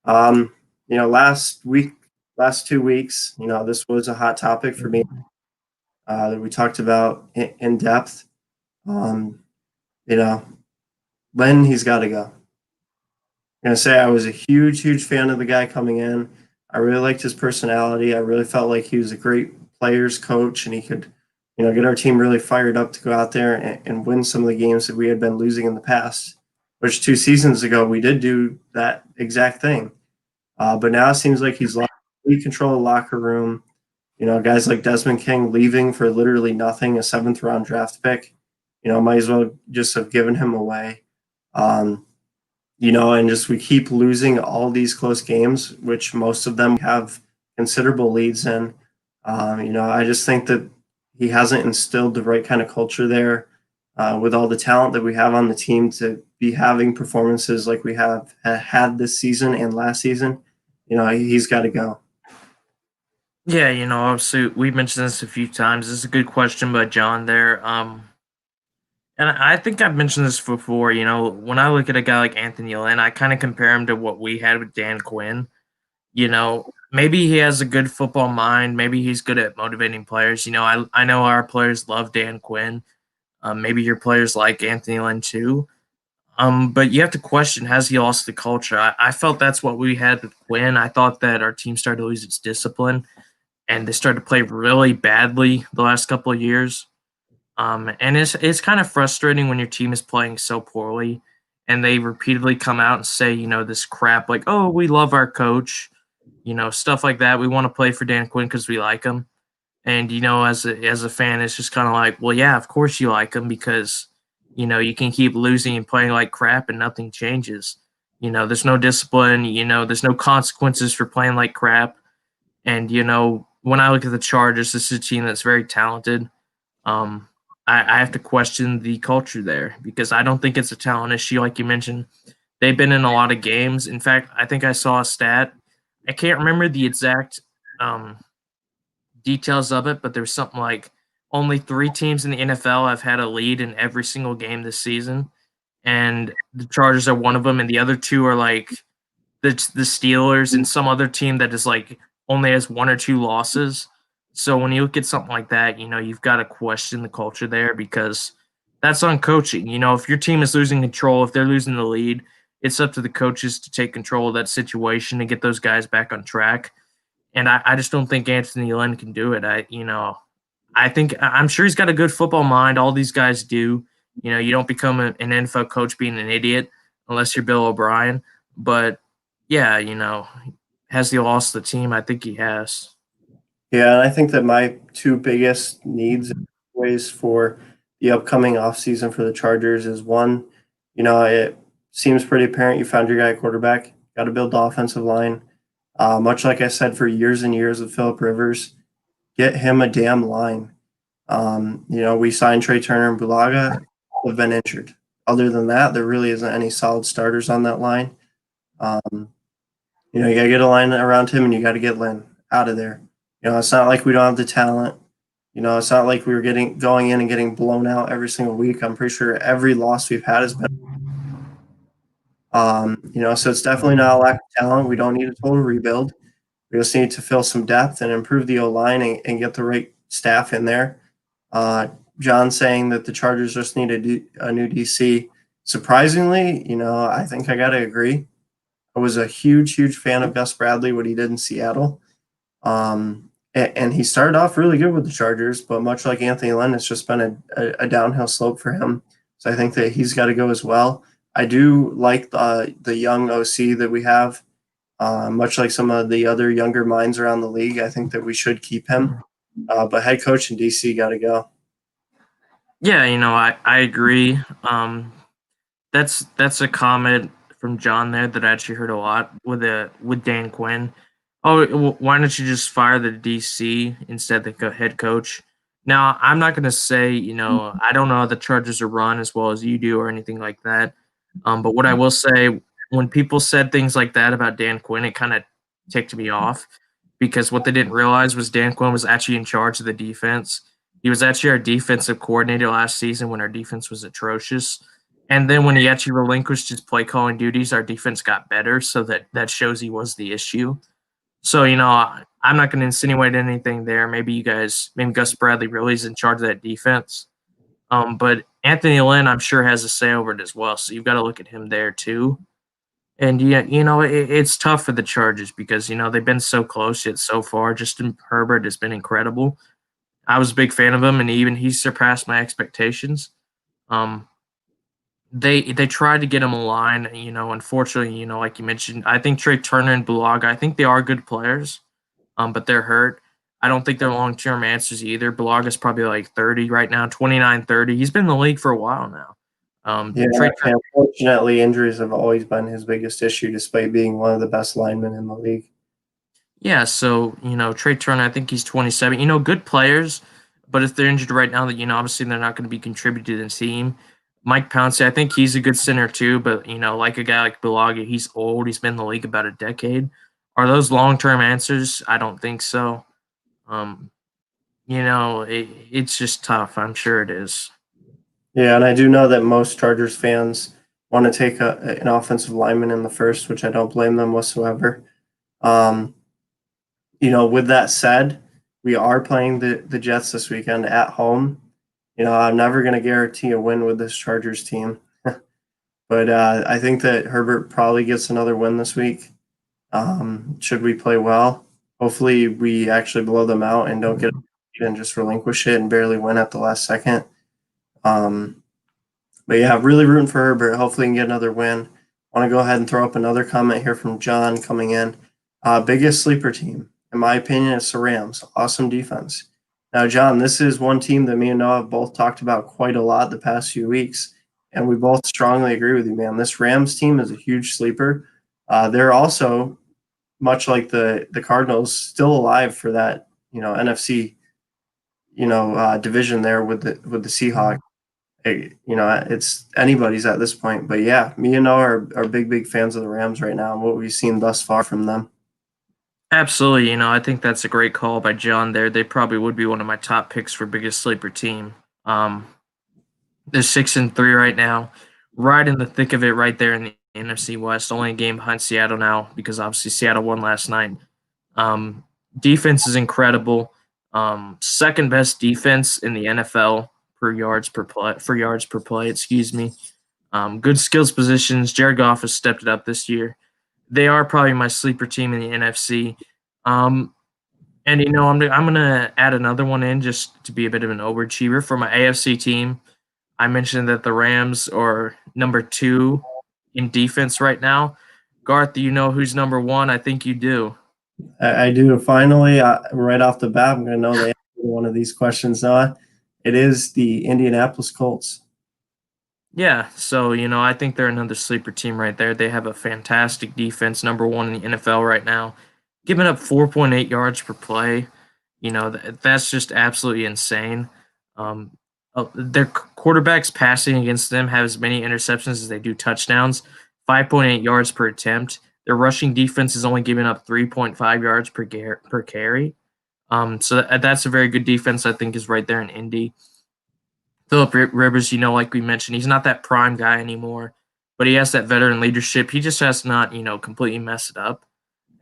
Last 2 weeks, this was a hot topic for me that we talked about in depth. Um, Lynn, he's got to go. I'm going to say I was a huge fan of the guy coming in. I really liked his personality. I really felt like he was a great players coach, and he could, get our team really fired up to go out there and win some of the games that we had been losing in the past, which 2 seasons ago we did do that exact thing. But now it seems like he's lost complete control of the locker room. Guys like Desmond King leaving for literally nothing, a 7th-round draft pick. Might as well just have given him away. And just we keep losing all these close games, which most of them have considerable leads in. I just think that he hasn't instilled the right kind of culture there with all the talent that we have on the team to be having performances like we have had this season and last season. He's got to go. Yeah, obviously we mentioned this a few times. This is a good question by John there. And I think I've mentioned this before. When I look at a guy like Anthony Lynn, I kind of compare him to what we had with Dan Quinn. Maybe he has a good football mind. Maybe he's good at motivating players. I know our players love Dan Quinn. Maybe your players like Anthony Lynn too. But you have to question, has he lost the culture? I felt that's what we had with Quinn. I thought that our team started to lose its discipline, and they started to play really badly the last couple of years. And it's kind of frustrating when your team is playing so poorly and they repeatedly come out and say, this crap like, oh, we love our coach, stuff like that. We want to play for Dan Quinn because we like him. And, as a fan, it's just kind of like, well, yeah, of course you like him because, you can keep losing and playing like crap and nothing changes. There's no discipline, there's no consequences for playing like crap. And, when I look at the Chargers, this is a team that's very talented. I have to question the culture there because I don't think it's a talent issue. Like you mentioned, they've been in a lot of games. In fact, I think I saw a stat. I can't remember the exact details of it, but there's something like only 3 teams in the NFL have had a lead in every single game this season, and the Chargers are one of them, and the other 2 are like the Steelers and some other team that is like only has 1 or 2 losses. So when you look at something like that, you've got to question the culture there because that's on coaching. If your team is losing control, if they're losing the lead, it's up to the coaches to take control of that situation and get those guys back on track. And I just don't think Anthony Lynn can do it. I'm sure he's got a good football mind. All these guys do. You don't become an NFL coach being an idiot unless you're Bill O'Brien. But yeah, has he lost the team? I think he has. Yeah, and I think that my 2 biggest needs and ways for the upcoming offseason for the Chargers is one, it seems pretty apparent you found your guy at quarterback. Got to build the offensive line. Much like I said for years and years with Phillip Rivers, get him a damn line. We signed Trey Turner and Bulaga, have been injured. Other than that, there really isn't any solid starters on that line. You got to get a line around him, and you got to get Lynn out of there. It's not like we don't have the talent. It's not like we were going in and getting blown out every single week. I'm pretty sure every loss we've had has been. So it's definitely not a lack of talent. We don't need a total rebuild. We just need to fill some depth and improve the O-line and get the right staff in there. John saying that the Chargers just need a new DC. Surprisingly, I think I got to agree. I was a huge fan of Gus Bradley, what he did in Seattle. And he started off really good with the Chargers, but much like Anthony Lynn, it's just been a downhill slope for him. So I think that he's got to go as well. I do like the young OC that we have, much like some of the other younger minds around the league. I think that we should keep him. But head coach in DC got to go. Yeah, I agree. That's a comment from John there that I actually heard a lot with Dan Quinn. Oh, why don't you just fire the DC instead of the head coach? Now, I'm not going to say, I don't know how the Chargers are run as well as you do or anything like that. But what I will say, when people said things like that about Dan Quinn, it kind of ticked me off because what they didn't realize was Dan Quinn was actually in charge of the defense. He was actually our defensive coordinator last season when our defense was atrocious. And then when he actually relinquished his play calling duties, our defense got better. So that shows he was the issue. So, I'm not going to insinuate anything there. Maybe Gus Bradley really is in charge of that defense. But Anthony Lynn, I'm sure, has a say over it as well. So you've got to look at him there too. And yeah, it's tough for the Chargers because they've been so close yet so far. Justin Herbert has been incredible. I was a big fan of him, and even he surpassed my expectations. They tried to get him a line, unfortunately, like you mentioned, I think Trey Turner and Bulaga, I think they are good players, but they're hurt. I don't think they're long-term answers either. Bulaga's probably like 30 right now, 29, 30. He's been in the league for a while now. Unfortunately, injuries have always been his biggest issue, despite being one of the best linemen in the league. Yeah, so, Trey Turner, I think he's 27. Good players, but if they're injured right now, obviously they're not going to be contributing to the team. Mike Pouncey, I think he's a good center too, but, like a guy like Bulaga, he's old. He's been in the league about a decade. Are those long-term answers? I don't think so. It's just tough. I'm sure it is. Yeah, and I do know that most Chargers fans want to take an offensive lineman in the first, which I don't blame them whatsoever. With that said, we are playing the Jets this weekend at home. I'm never going to guarantee a win with this Chargers team. But I think that Herbert probably gets another win this week. Should we play well? Hopefully we actually blow them out and don't get a lead and just relinquish it and barely win at the last second. But yeah, really rooting for Herbert. Hopefully he can get another win. I want to go ahead and throw up another comment here from John coming in. Biggest sleeper team, in my opinion, is the Rams. Awesome defense. Now, John, this is one team that me and Noah have both talked about quite a lot the past few weeks, and we both strongly agree with you, man. This Rams team is a huge sleeper. They're also, much like the Cardinals, still alive for that, NFC, division there with the Seahawks. It's anybody's at this point. But yeah, me and Noah are big fans of the Rams right now and what we've seen thus far from them. Absolutely. I think that's a great call by John there. They probably would be one of my top picks for biggest sleeper team. They're 6-3 right now, right in the thick of it, right there in the NFC West. Only a game behind Seattle now because obviously Seattle won last night. Defense is incredible. Second best defense in the NFL for yards per play. Excuse me. Good skills positions. Jared Goff has stepped it up this year. They are probably my sleeper team in the NFC. And I'm going to add another one in just to be a bit of an overachiever for my AFC team. I mentioned that the Rams are number 2 in defense right now. Garth, do you know who's number 1? I think you do. I do. Finally, right off the bat, I'm going to know the answer to one of these questions. It is the Indianapolis Colts. Yeah, so, I think they're another sleeper team right there. They have a fantastic defense, number 1 in the NFL right now. Giving up 4.8 yards per play, that's just absolutely insane. Their quarterbacks passing against them have as many interceptions as they do touchdowns, 5.8 yards per attempt. Their rushing defense is only giving up 3.5 yards per carry. So that's a very good defense, I think, is right there in Indy. Philip Rivers, like we mentioned, he's not that prime guy anymore, but he has that veteran leadership. He just has to not, completely mess it up.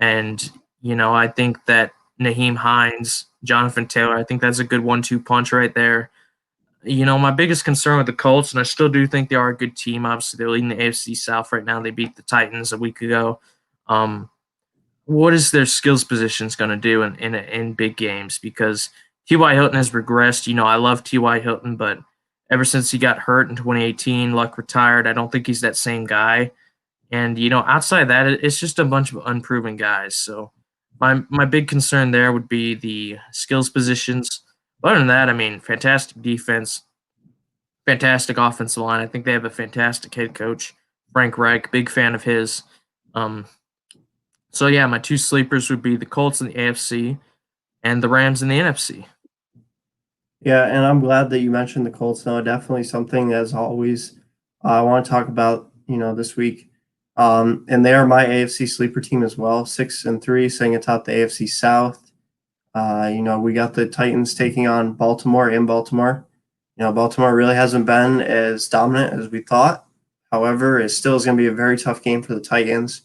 And, I think that Naheem Hines, Jonathan Taylor, I think that's a good 1-2 punch right there. My biggest concern with the Colts, and I still do think they are a good team. Obviously, they're leading the AFC South right now. They beat the Titans a week ago. What is their skills positions going to do in big games? Because T.Y. Hilton has regressed. I love T.Y. Hilton, but ever since he got hurt in 2018, Luck retired, I don't think he's that same guy. And, outside of that, it's just a bunch of unproven guys. So my big concern there would be the skills positions. Other than that, fantastic defense, fantastic offensive line. I think they have a fantastic head coach, Frank Reich, big fan of his. So, yeah, my 2 sleepers would be the Colts in the AFC and the Rams in the NFC. Yeah, and I'm glad that you mentioned the Colts. No, definitely something, as always, I want to talk about, this week. And they are my AFC sleeper team as well, 6-3, sitting atop the AFC South. We got the Titans taking on Baltimore in Baltimore. Baltimore really hasn't been as dominant as we thought. However, it still is going to be a very tough game for the Titans.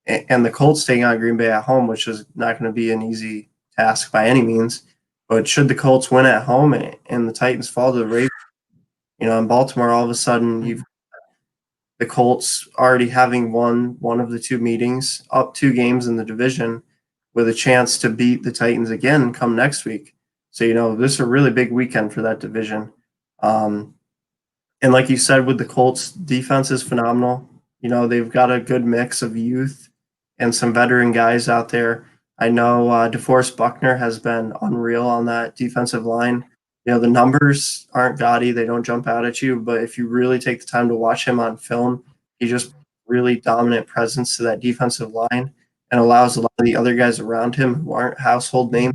And the Colts taking on Green Bay at home, which is not going to be an easy task by any means. But should the Colts win at home and the Titans fall to the Ravens, in Baltimore, all of a sudden you've the Colts already having won one of the two meetings, up 2 games in the division, with a chance to beat the Titans again come next week. So, this is a really big weekend for that division. And like you said, with the Colts, defense is phenomenal. They've got a good mix of youth and some veteran guys out there. I know DeForest Buckner has been unreal on that defensive line. The numbers aren't gaudy. They don't jump out at you. But if you really take the time to watch him on film, he just really dominant presence to that defensive line and allows a lot of the other guys around him who aren't household names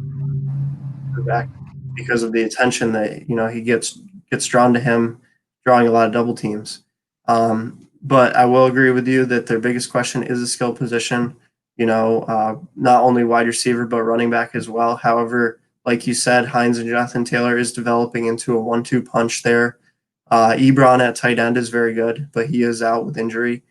back because of the attention that, he gets drawn to him, drawing a lot of double teams. But I will agree with you that their biggest question is a skill position, not only wide receiver, but running back as well. However, like you said, Hines and Jonathan Taylor is developing into a 1-2 punch there. Ebron at tight end is very good, but he is out with injury.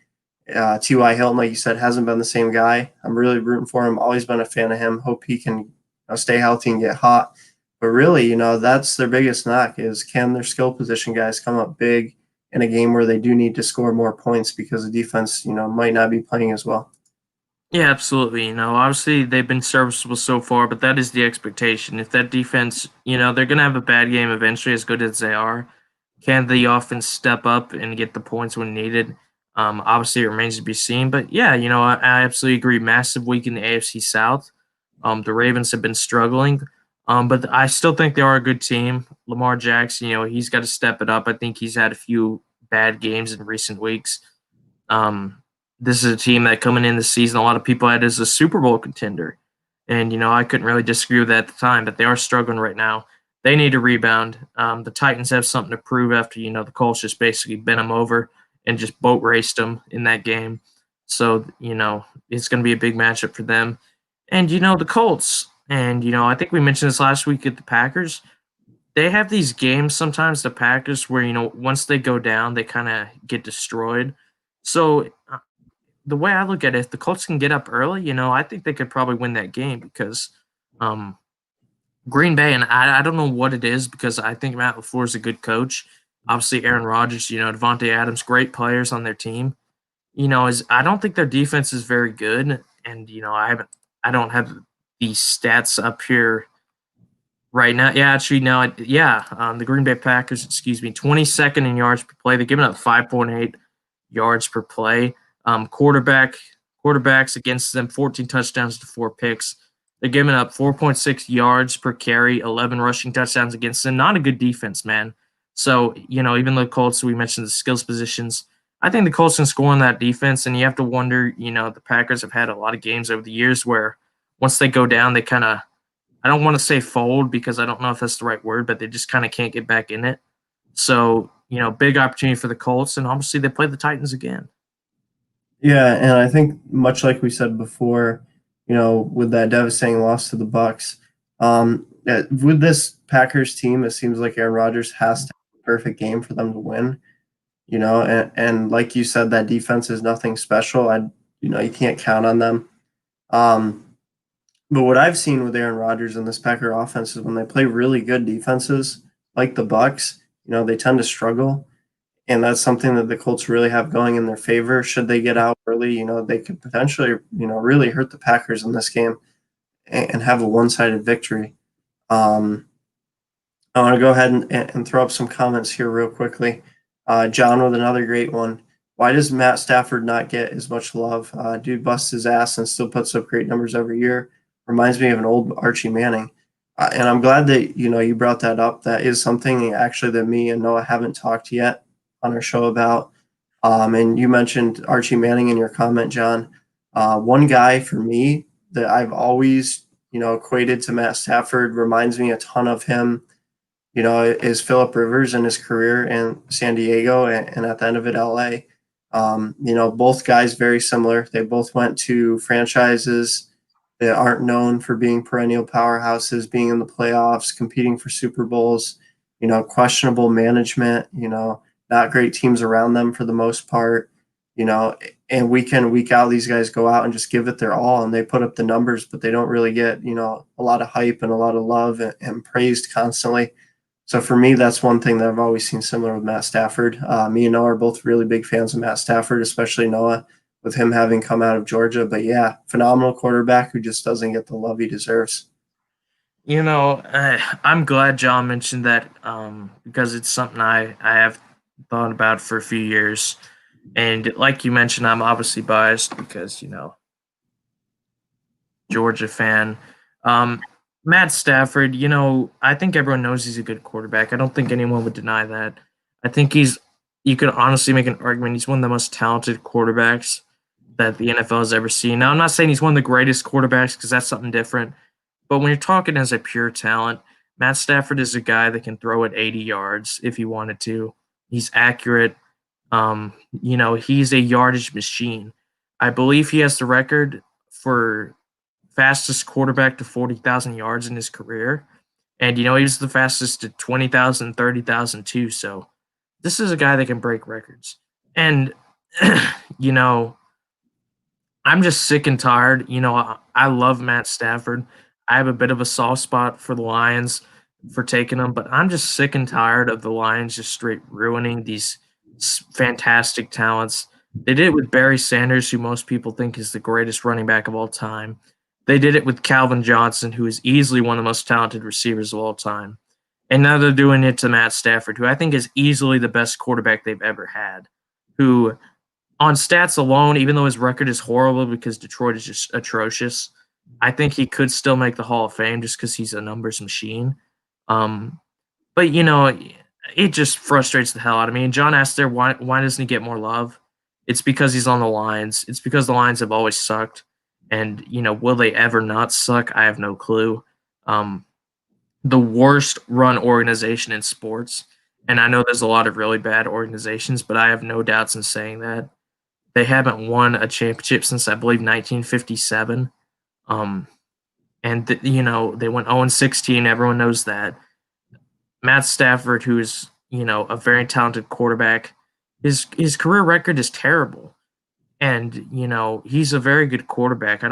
T.Y. Hilton, like you said, hasn't been the same guy. I'm really rooting for him. Always been a fan of him. Hope he can stay healthy and get hot. But really, that's their biggest knock is can their skill position guys come up big in a game where they do need to score more points because the defense, might not be playing as well. Yeah, absolutely. Obviously they've been serviceable so far, but that is the expectation. If that defense, they're going to have a bad game eventually, as good as they are. Can the offense step up and get the points when needed? Obviously, it remains to be seen. But yeah, I absolutely agree. Massive week in the AFC South. The Ravens have been struggling, but I still think they are a good team. Lamar Jackson, he's got to step it up. I think he's had a few bad games in recent weeks. This is a team that coming in the season, a lot of people had as a Super Bowl contender. And, I couldn't really disagree with that at the time, but they are struggling right now. They need to rebound. The Titans have something to prove after, the Colts just basically bent them over and just boat raced them in that game. So, it's going to be a big matchup for them. And, the Colts, and, I think we mentioned this last week at the Packers. They have these games sometimes, the Packers, where, once they go down, they kind of get destroyed. So, the way I look at it, if the Colts can get up early, I think they could probably win that game because Green Bay, and I don't know what it is because I think Matt LaFleur is a good coach. Obviously, Aaron Rodgers, Devontae Adams, great players on their team. I don't think their defense is very good, and I don't have these stats up here right now. Yeah, actually, no, the Green Bay Packers, 22nd in yards per play. They're giving up 5.8 yards per play. Quarterbacks against them, 14 touchdowns to 4 picks. They're giving up 4.6 yards per carry, 11 rushing touchdowns against them. Not a good defense, man. So, even the Colts, we mentioned the skills positions. I think the Colts can score on that defense, and you have to wonder, the Packers have had a lot of games over the years where once they go down, they kind of, I don't want to say fold because I don't know if that's the right word, but they just kind of can't get back in it. So, big opportunity for the Colts, and obviously they play the Titans again. Yeah, and I think much like we said before, with that devastating loss to the Bucks, with this Packers team, it seems like Aaron Rodgers has to have a perfect game for them to win. And like you said, that defense is nothing special. You can't count on them. But what I've seen with Aaron Rodgers and this Packer offense is when they play really good defenses like the Bucks, they tend to struggle. And that's something that the Colts really have going in their favor. Should they get out early, they could potentially, really hurt the Packers in this game and have a one-sided victory. I want to go ahead and throw up some comments here real quickly. John with another great one. Why does Matt Stafford not get as much love? Dude busts his ass and still puts up great numbers every year. Reminds me of an old Archie Manning. And I'm glad that, you brought that up. That is something actually that me and Noah haven't talked yet on our show about. And you mentioned Archie Manning in your comment, John. One guy for me that I've always, equated to Matt Stafford, reminds me a ton of him, is Phillip Rivers in his career in San Diego and at the end of it, LA. Both guys very similar. They both went to franchises that aren't known for being perennial powerhouses, being in the playoffs, competing for Super Bowls, questionable management, not great teams around them for the most part, and week in, week out, these guys go out and just give it their all and they put up the numbers, but they don't really get, a lot of hype and a lot of love and praised constantly. So for me, that's one thing that I've always seen similar with Matt Stafford. Me and Noah are both really big fans of Matt Stafford, especially Noah with him having come out of Georgia. But yeah, phenomenal quarterback who just doesn't get the love he deserves. I'm glad John mentioned that because it's something I have thought about for a few years. And like you mentioned, I'm obviously biased because, Georgia fan. Matt Stafford, I think everyone knows he's a good quarterback. I don't think anyone would deny that. I think you could honestly make an argument he's one of the most talented quarterbacks that the NFL has ever seen. Now, I'm not saying he's one of the greatest quarterbacks because that's something different. But when you're talking as a pure talent, Matt Stafford is a guy that can throw it 80 yards if he wanted to. He's accurate. He's a yardage machine. I believe he has the record for fastest quarterback to 40,000 yards in his career. And, he was the fastest to 20,000, 30,000 too. So this is a guy that can break records. And, I'm just sick and tired. I love Matt Stafford. I have a bit of a soft spot for the Lions for taking them, but I'm just sick and tired of the Lions just straight ruining these fantastic talents. They did it with Barry Sanders, who most people think is the greatest running back of all time. They did it with Calvin Johnson, who is easily one of the most talented receivers of all time. And now they're doing it to Matt Stafford, who I think is easily the best quarterback they've ever had, who on stats alone, even though his record is horrible because Detroit is just atrocious, I think he could still make the Hall of Fame just because he's a numbers machine. Um, but it just frustrates the hell out of me. And John asked there, why doesn't he get more love? It's because he's on the Lions. It's because the Lions have always sucked. And will they ever not suck? I have no clue. The worst run organization in sports. And I know there's a lot of really bad organizations, but I have no doubts in saying that. They haven't won a championship since I believe 1957. They went 0-16. Everyone knows that. Matt Stafford, who is a very talented quarterback, his career record is terrible, and he's a very good quarterback. I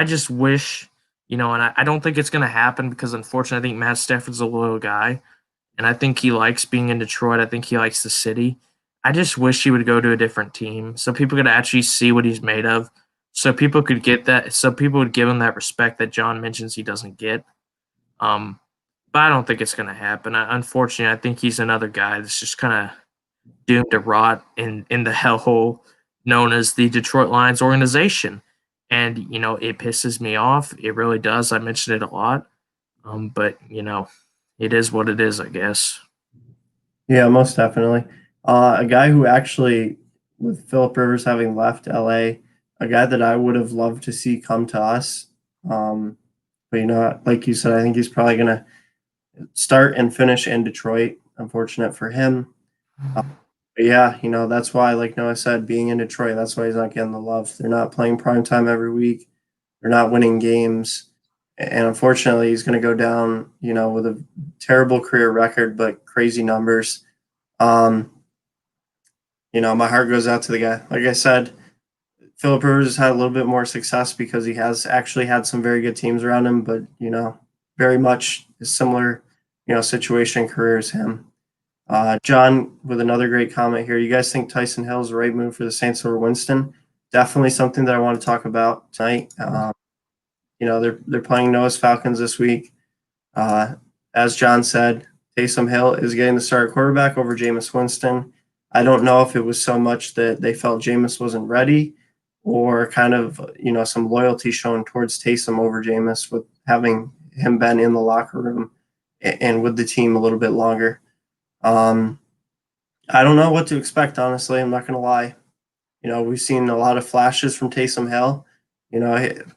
just wish, and I don't think it's going to happen because unfortunately I think Matt Stafford's a loyal guy, and I think he likes being in Detroit. I think he likes the city. I just wish he would go to a different team so people could actually see what he's made of. So people could get that. So people would give him that respect that John mentions he doesn't get. But I don't think it's going to happen. Unfortunately, I think he's another guy that's just kind of doomed to rot in the hellhole known as the Detroit Lions organization. And it pisses me off. It really does. I mentioned it a lot. But it is what it is, I guess. Yeah, most definitely. A guy who actually, with Philip Rivers having left LA, a guy that I would have loved to see come to us. But like you said, I think he's probably going to start and finish in Detroit. Unfortunate for him. But yeah, that's why, like Noah said, being in Detroit, that's why he's not getting the love. They're not playing primetime every week. They're not winning games. And unfortunately, he's going to go down, with a terrible career record, but crazy numbers. My heart goes out to the guy. Like I said, Philip Rivers has had a little bit more success because he has actually had some very good teams around him, but very much a similar, situation and career as him. John, with another great comment here. You guys think Tyson Hill is the right move for the Saints over Winston? Definitely something that I want to talk about tonight. They're playing Noah's Falcons this week. As John said, Taysom Hill is getting the start quarterback over Jameis Winston. I don't know if it was so much that they felt Jameis wasn't ready or kind of, some loyalty shown towards Taysom over Jameis with having him been in the locker room and with the team a little bit longer. I don't know what to expect, honestly. I'm not going to lie. We've seen a lot of flashes from Taysom Hill.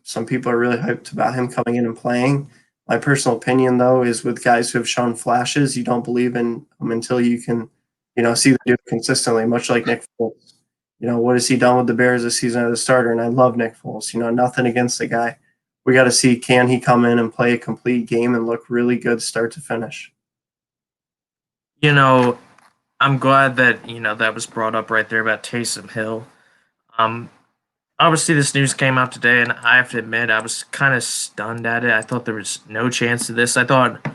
Some people are really hyped about him coming in and playing. My personal opinion, though, is with guys who have shown flashes, you don't believe in them until you can, see them do it consistently, much like Nick Foles. What has he done with the Bears this season as a starter? And I love Nick Foles. Nothing against the guy. We got to see, can he come in and play a complete game and look really good start to finish? I'm glad that that was brought up right there about Taysom Hill. Obviously this news came out today, and I have to admit I was kind of stunned at it. I thought there was no chance of this. I thought,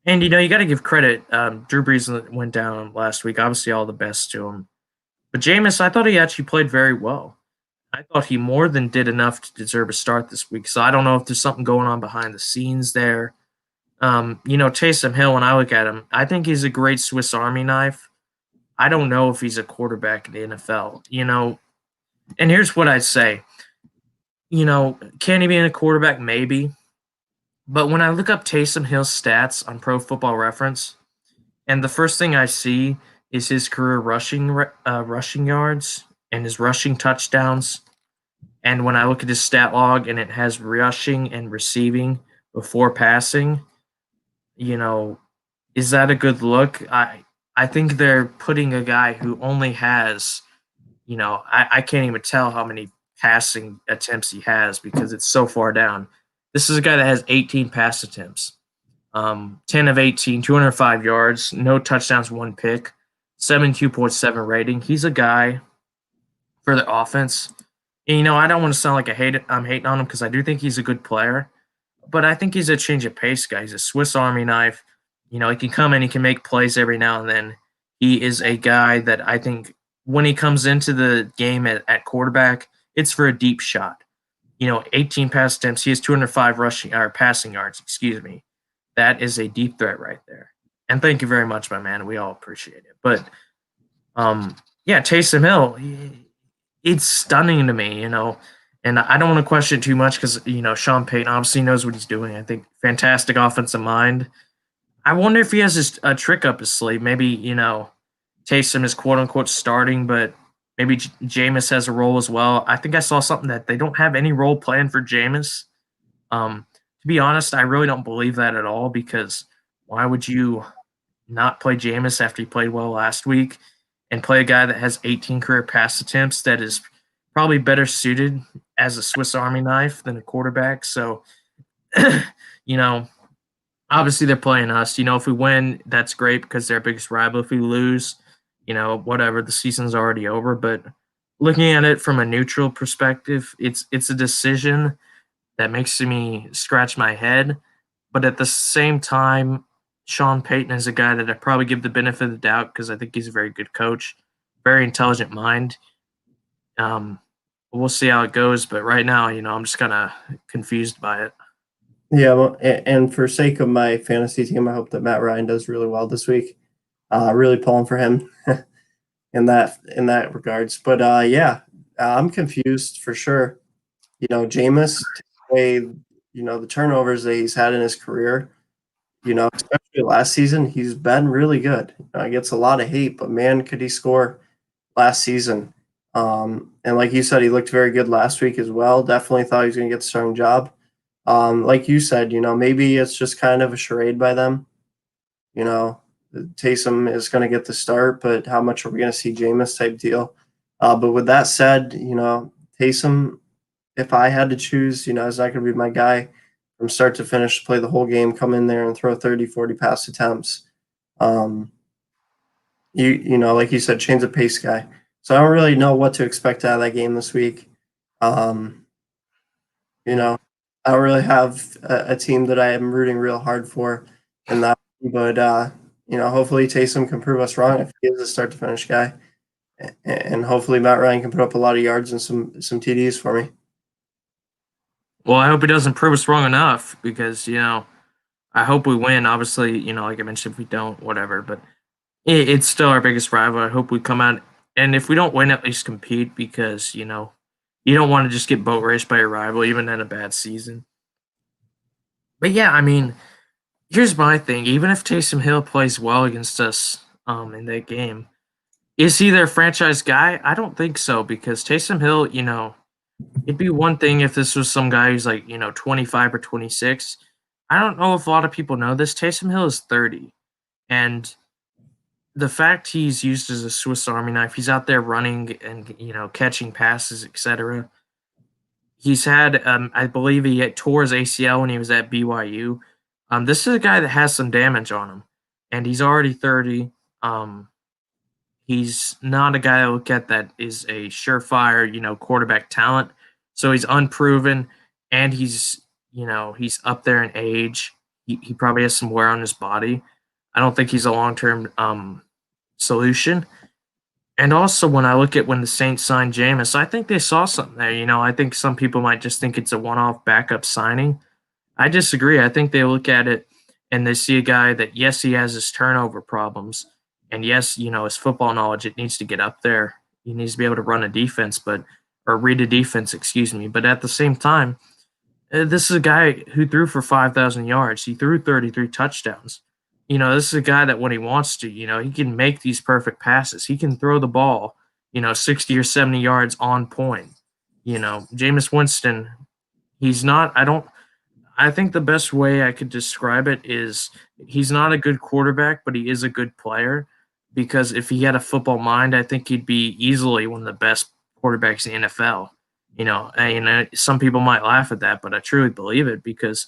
and you got to give credit. Drew Brees went down last week. Obviously, all the best to him. But Jameis, I thought he actually played very well. I thought he more than did enough to deserve a start this week. So I don't know if there's something going on behind the scenes there. Taysom Hill, when I look at him, I think he's a great Swiss Army knife. I don't know if he's a quarterback in the NFL. And here's what I'd say. Can he be a quarterback? Maybe. But when I look up Taysom Hill's stats on Pro Football Reference, and the first thing I see is his career rushing yards and his rushing touchdowns. And when I look at his stat log and it has rushing and receiving before passing, is that a good look? I think they're putting a guy who only has, I can't even tell how many passing attempts he has because it's so far down. This is a guy that has 18 pass attempts, 10 of 18, 205 yards, no touchdowns, one pick, 72.7 rating. He's a guy for the offense. And, I don't want to sound like I'm hating on him because I do think he's a good player, but I think he's a change of pace guy. He's a Swiss Army knife. He can come in, he can make plays every now and then. He is a guy that I think when he comes into the game at quarterback, it's for a deep shot. 18 pass attempts. He has 205 passing yards. Excuse me. That is a deep threat right there. And thank you very much, my man. We all appreciate it. But Taysom Hill, it's stunning to me. And I don't want to question it too much because Sean Payton obviously knows what he's doing. I think fantastic offensive mind. I wonder if he has a trick up his sleeve. Maybe Taysom is quote unquote starting, but maybe Jameis has a role as well. I think I saw something that they don't have any role planned for Jameis. To be honest, I really don't believe that at all because why would you not play Jameis after he played well last week and play a guy that has 18 career pass attempts that is probably better suited as a Swiss Army knife than a quarterback? So, obviously they're playing us. If we win, that's great because they're our biggest rival. If we lose, whatever, the season's already over. But looking at it from a neutral perspective, it's a decision that makes me scratch my head. But at the same time, Sean Payton is a guy that I probably give the benefit of the doubt because I think he's a very good coach, very intelligent mind. We'll see how it goes. But right now, I'm just kind of confused by it. Yeah, well, and for sake of my fantasy team, I hope that Matt Ryan does really well this week. Really pulling for him in that regards. But I'm confused for sure. Jameis, the turnovers that he's had in his career, especially last season, he's been really good. He gets a lot of hate, but man, could he score last season. And like you said, he looked very good last week as well. Definitely thought he was going to get the starting job. Like you said, maybe it's just kind of a charade by them. Taysom is going to get the start, but how much are we going to see Jameis type deal? But with that said, Taysom, if I had to choose, is not going to be my guy from start to finish, play the whole game, come in there and throw 30, 40 pass attempts. Like you said, change of pace guy. So I don't really know what to expect out of that game this week. I don't really have a team that I am rooting real hard for in that, but hopefully Taysom can prove us wrong if he is a start to finish guy, and hopefully Matt Ryan can put up a lot of yards and some TDs for me. Well, I hope he doesn't prove us wrong enough because I hope we win. Obviously, like I mentioned, if we don't, whatever. But it's still our biggest rival. I hope we come out, and if we don't win, at least compete because you don't want to just get boat raced by your rival, even in a bad season. But here's my thing. Even if Taysom Hill plays well against us in that game, is he their franchise guy? I don't think so because Taysom Hill, it'd be one thing if this was some guy who's 25 or 26. I don't know if a lot of people know this. Taysom Hill is 30. And the fact he's used as a Swiss Army knife, he's out there running and catching passes, etc. He's had, I believe, he had tore his ACL when he was at BYU. This is a guy that has some damage on him, and he's already 30. He's not a guy I look at that is a surefire, quarterback talent. So he's unproven, and he's up there in age. He probably has some wear on his body. I don't think he's a long term solution. And also, when I look at when the Saints signed Jameis, I think they saw something there. I think some people might just think it's a one-off backup signing. I disagree. I think they look at it and they see a guy that, yes, he has his turnover problems, and yes, his football knowledge, it needs to get up there. He needs to be able to run a defense, or read a defense, excuse me. But at the same time, this is a guy who threw for 5,000 yards. He threw 33 touchdowns. This is a guy that when he wants to, he can make these perfect passes. He can throw the ball, 60 or 70 yards on point. Jameis Winston, I think the best way I could describe it is he's not a good quarterback, but he is a good player, because if he had a football mind, I think he'd be easily one of the best quarterbacks in the NFL. Some people might laugh at that, but I truly believe it, because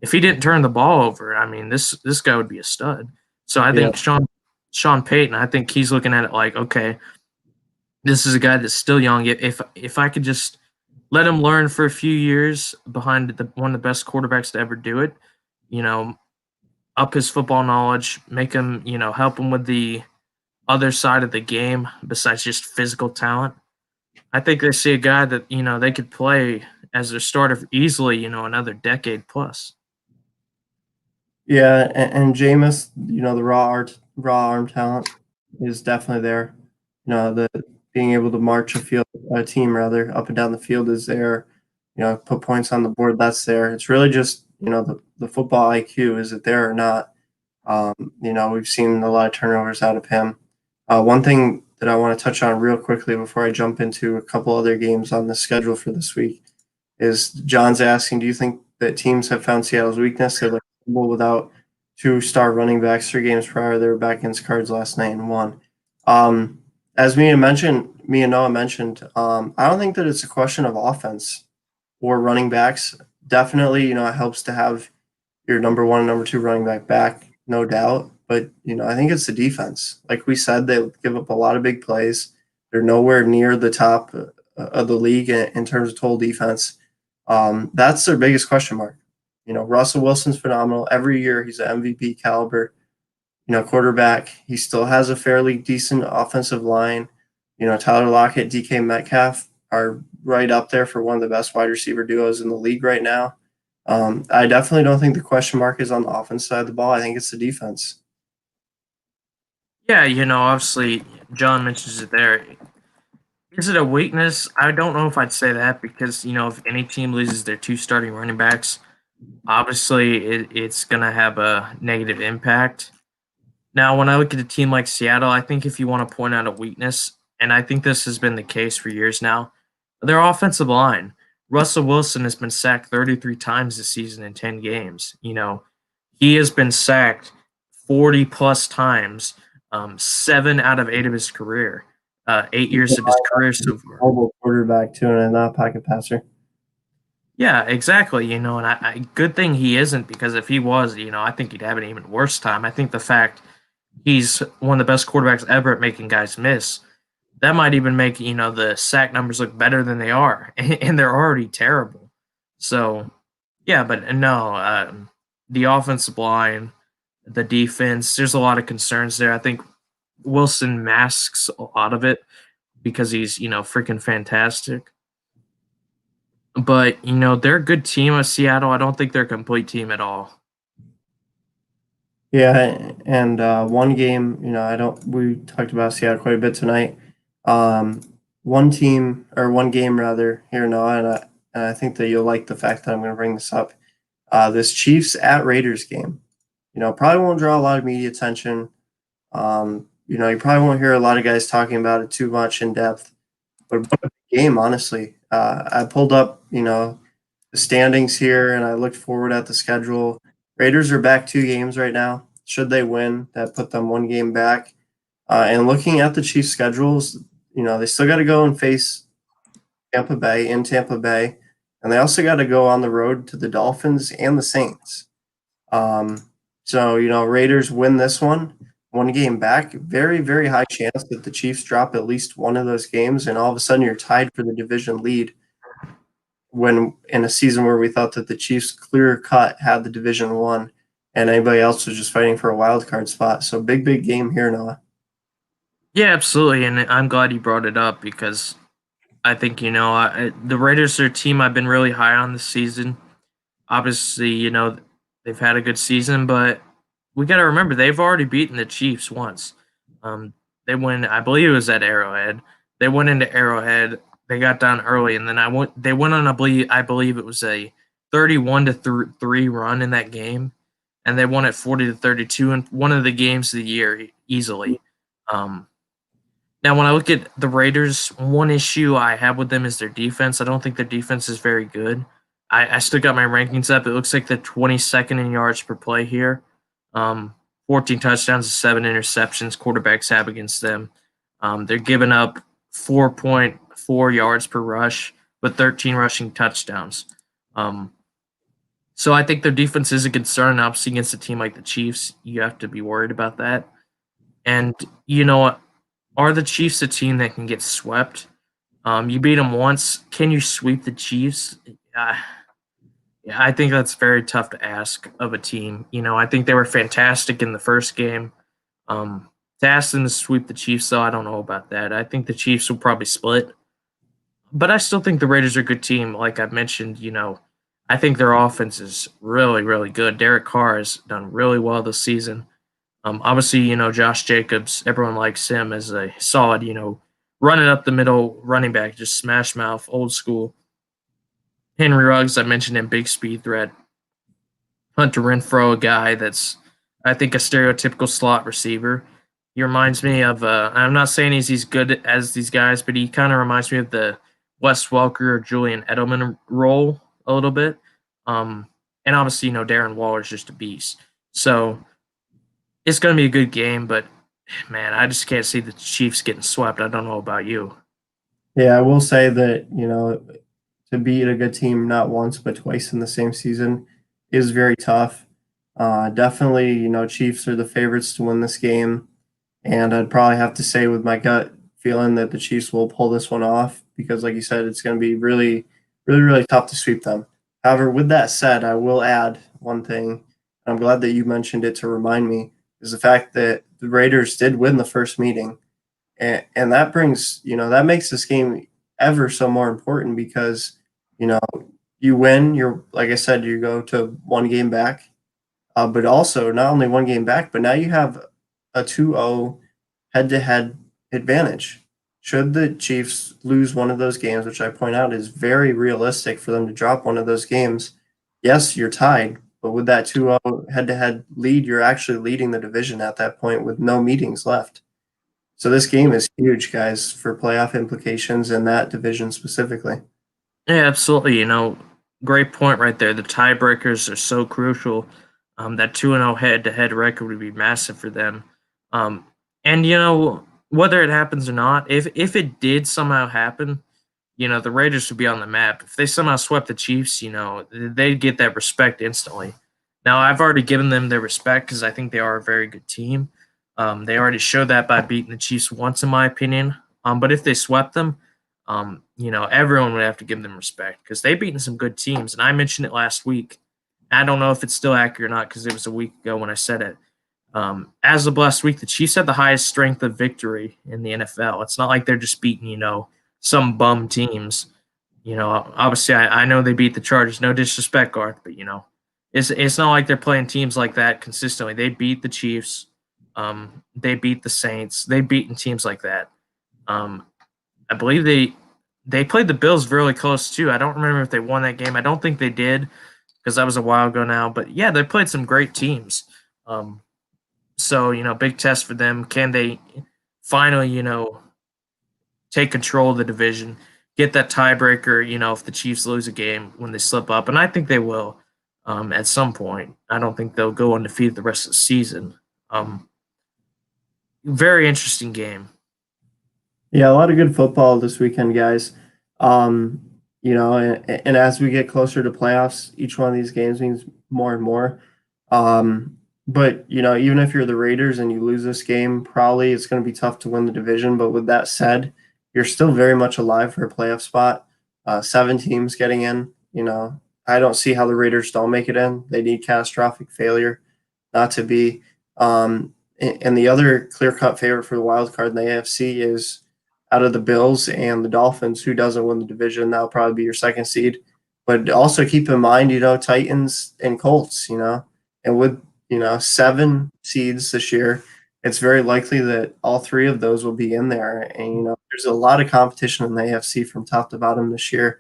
if he didn't turn the ball over, I mean, this guy would be a stud. So I think Sean Payton, I think he's looking at it like, okay, this is a guy that's still young. If I could just let him learn for a few years behind one of the best quarterbacks to ever do it, up his football knowledge, make him, help him with the other side of the game besides just physical talent. I think they see a guy that, they could play as their starter for easily, another decade plus. Yeah, and Jameis, the raw arm talent is definitely there. The being able to march a team rather up and down the field is there. Put points on the board, that's there. It's really just the football IQ. Is it there or not? We've seen a lot of turnovers out of him. One thing that I want to touch on real quickly before I jump into a couple other games on the schedule for this week is John's asking, do you think that teams have found Seattle's weakness? They look without 2-star running backs 3 games prior. They were back against Cards last night and won. As me and Noah mentioned, I don't think that it's a question of offense or running backs. Definitely, it helps to have your number 1 and number 2 running back, no doubt. But, I think it's the defense. Like we said, they give up a lot of big plays. They're nowhere near the top of the league in terms of total defense. That's their biggest question mark. Russell Wilson's phenomenal. Every year he's an MVP caliber, quarterback. He still has a fairly decent offensive line. Tyler Lockett, DK Metcalf are right up there for one of the best wide receiver duos in the league right now. I definitely don't think the question mark is on the offense side of the ball. I think it's the defense. Yeah, obviously John mentions it there. Is it a weakness? I don't know if I'd say that, because, if any team loses their 2 starting running backs, obviously it's going to have a negative impact. Now, when I look at a team like Seattle, I think if you want to point out a weakness, and I think this has been the case for years now, their offensive line. Russell Wilson has been sacked 33 times this season in 10 games. He has been sacked 40-plus times, 7 out of 8 of his career, 8 years of his career so far. Mobile quarterback, too, and not pocket passer. Yeah, exactly. And good thing he isn't, because if he was, I think he'd have an even worse time. I think the fact he's one of the best quarterbacks ever at making guys miss, that might even make, the sack numbers look better than they are, and they're already terrible. So, yeah, but no, the offensive line, the defense, there's a lot of concerns there. I think Wilson masks a lot of it because he's, freaking fantastic. But, they're a good team of Seattle. I don't think they're a complete team at all. Yeah, and one game, we talked about Seattle quite a bit tonight. One game rather here now, and I think that you'll like the fact that I'm going to bring this up. This Chiefs at Raiders game, probably won't draw a lot of media attention. You probably won't hear a lot of guys talking about it too much in depth. But what a game, honestly. I pulled up, the standings here, and I looked forward at the schedule. Raiders are back 2 games right now. Should they win, that put them 1 game back. And looking at the Chiefs' schedules, they still got to go and face Tampa Bay in Tampa Bay, and they also got to go on the road to the Dolphins and the Saints. So, Raiders win this one game back. Very, very high chance that the Chiefs drop at least one of those games, and all of a sudden you're tied for the division lead when in a season where we thought that the Chiefs clear cut had the division won and anybody else was just fighting for a wild card spot. So big game here, Noah. Yeah, absolutely, and I'm glad you brought it up because I think the Raiders are a team I've been really high on this season. Obviously, they've had a good season, but we got to remember they've already beaten the Chiefs once. They went, I believe it was at Arrowhead. They went into Arrowhead. They got down early, and then they went on. I believe it was a 31-3 run in that game, and they won at 40-32 in one of the games of the year easily. Now, when I look at the Raiders, one issue I have with them is their defense. I don't think their defense is very good. I still got my rankings up. It looks like the 22nd in yards per play here. 14 touchdowns and 7 interceptions quarterbacks have against them. They're giving up 4.4 yards per rush with 13 rushing touchdowns. So I think their defense is a concern. Obviously, against a team like the Chiefs, you have to be worried about that. And are the Chiefs a team that can get swept? You beat them once. Can you sweep the Chiefs? Yeah, I think that's very tough to ask of a team. I think they were fantastic in the first game. To ask them to sweep the Chiefs, though, I don't know about that. I think the Chiefs will probably split. But I still think the Raiders are a good team. Like I've mentioned, I think their offense is really, really good. Derek Carr has done really well this season. Obviously, Josh Jacobs, everyone likes him as a solid, running up the middle running back, just smash mouth, old school. Henry Ruggs, I mentioned him, big speed threat. Hunter Renfrow, a guy that's, I think, a stereotypical slot receiver. He reminds me of, I'm not saying he's as good as these guys, but he kind of reminds me of the Wes Welker or Julian Edelman role a little bit. And obviously, Darren Waller's just a beast. So it's going to be a good game, but man, I just can't see the Chiefs getting swept. I don't know about you. Yeah, I will say that, to beat a good team not once but twice in the same season is very tough. Definitely, Chiefs are the favorites to win this game. And I'd probably have to say with my gut feeling that the Chiefs will pull this one off because, like you said, it's going to be really, really, really tough to sweep them. However, with that said, I will add one thing. I'm glad that you mentioned it to remind me is the fact that the Raiders did win the first meeting. And that brings, that makes this game ever so more important because, you win, like I said, you go to one game back. But also, not only one game back, but now you have a 2-0 head-to-head advantage. Should the Chiefs lose one of those games, which I point out is very realistic for them to drop one of those games, yes, you're tied. But with that 2-0 head-to-head lead, you're actually leading the division at that point with no meetings left. So this game is huge, guys, for playoff implications in that division specifically. Yeah, absolutely. Great point right there. The tiebreakers are so crucial. That 2-0 head-to-head record would be massive for them. And whether it happens or not, if it did somehow happen, the Raiders would be on the map. If they somehow swept the Chiefs, they'd get that respect instantly. Now, I've already given them their respect because I think they are a very good team. They already showed that by beating the Chiefs once, in my opinion. But if they swept them, everyone would have to give them respect because they've beaten some good teams. And I mentioned it last week. I don't know if it's still accurate or not because it was a week ago when I said it. As of last week, the Chiefs had the highest strength of victory in the NFL. It's not like they're just beating, some bum teams. Obviously, I know they beat the Chargers. No disrespect, Garth, but it's not like they're playing teams like that consistently. They beat the Chiefs. They beat the Saints. They've beaten teams like that. I believe they played the Bills really close too. I don't remember if they won that game. I don't think they did because that was a while ago now. But yeah, they played some great teams. So big test for them. Can they finally take control of the division, get that tiebreaker? If the Chiefs lose a game when they slip up, and I think they will at some point. I don't think they'll go undefeated the rest of the season. very interesting game. Yeah, a lot of good football this weekend, guys. Um, and as we get closer to playoffs, each one of these games means more and more. But even if you're the Raiders and you lose this game, probably it's going to be tough to win the division. But with that said, you're still very much alive for a playoff spot. 7 teams getting in. I don't see how the Raiders don't make it in. They need catastrophic failure not to be. And the other clear-cut favorite for the wild card in the AFC is out of the Bills and the Dolphins. Who doesn't win the division? That'll probably be your second seed. But also keep in mind, Titans and Colts, and with, 7 seeds this year, it's very likely that all 3 of those will be in there. And, there's a lot of competition in the AFC from top to bottom this year.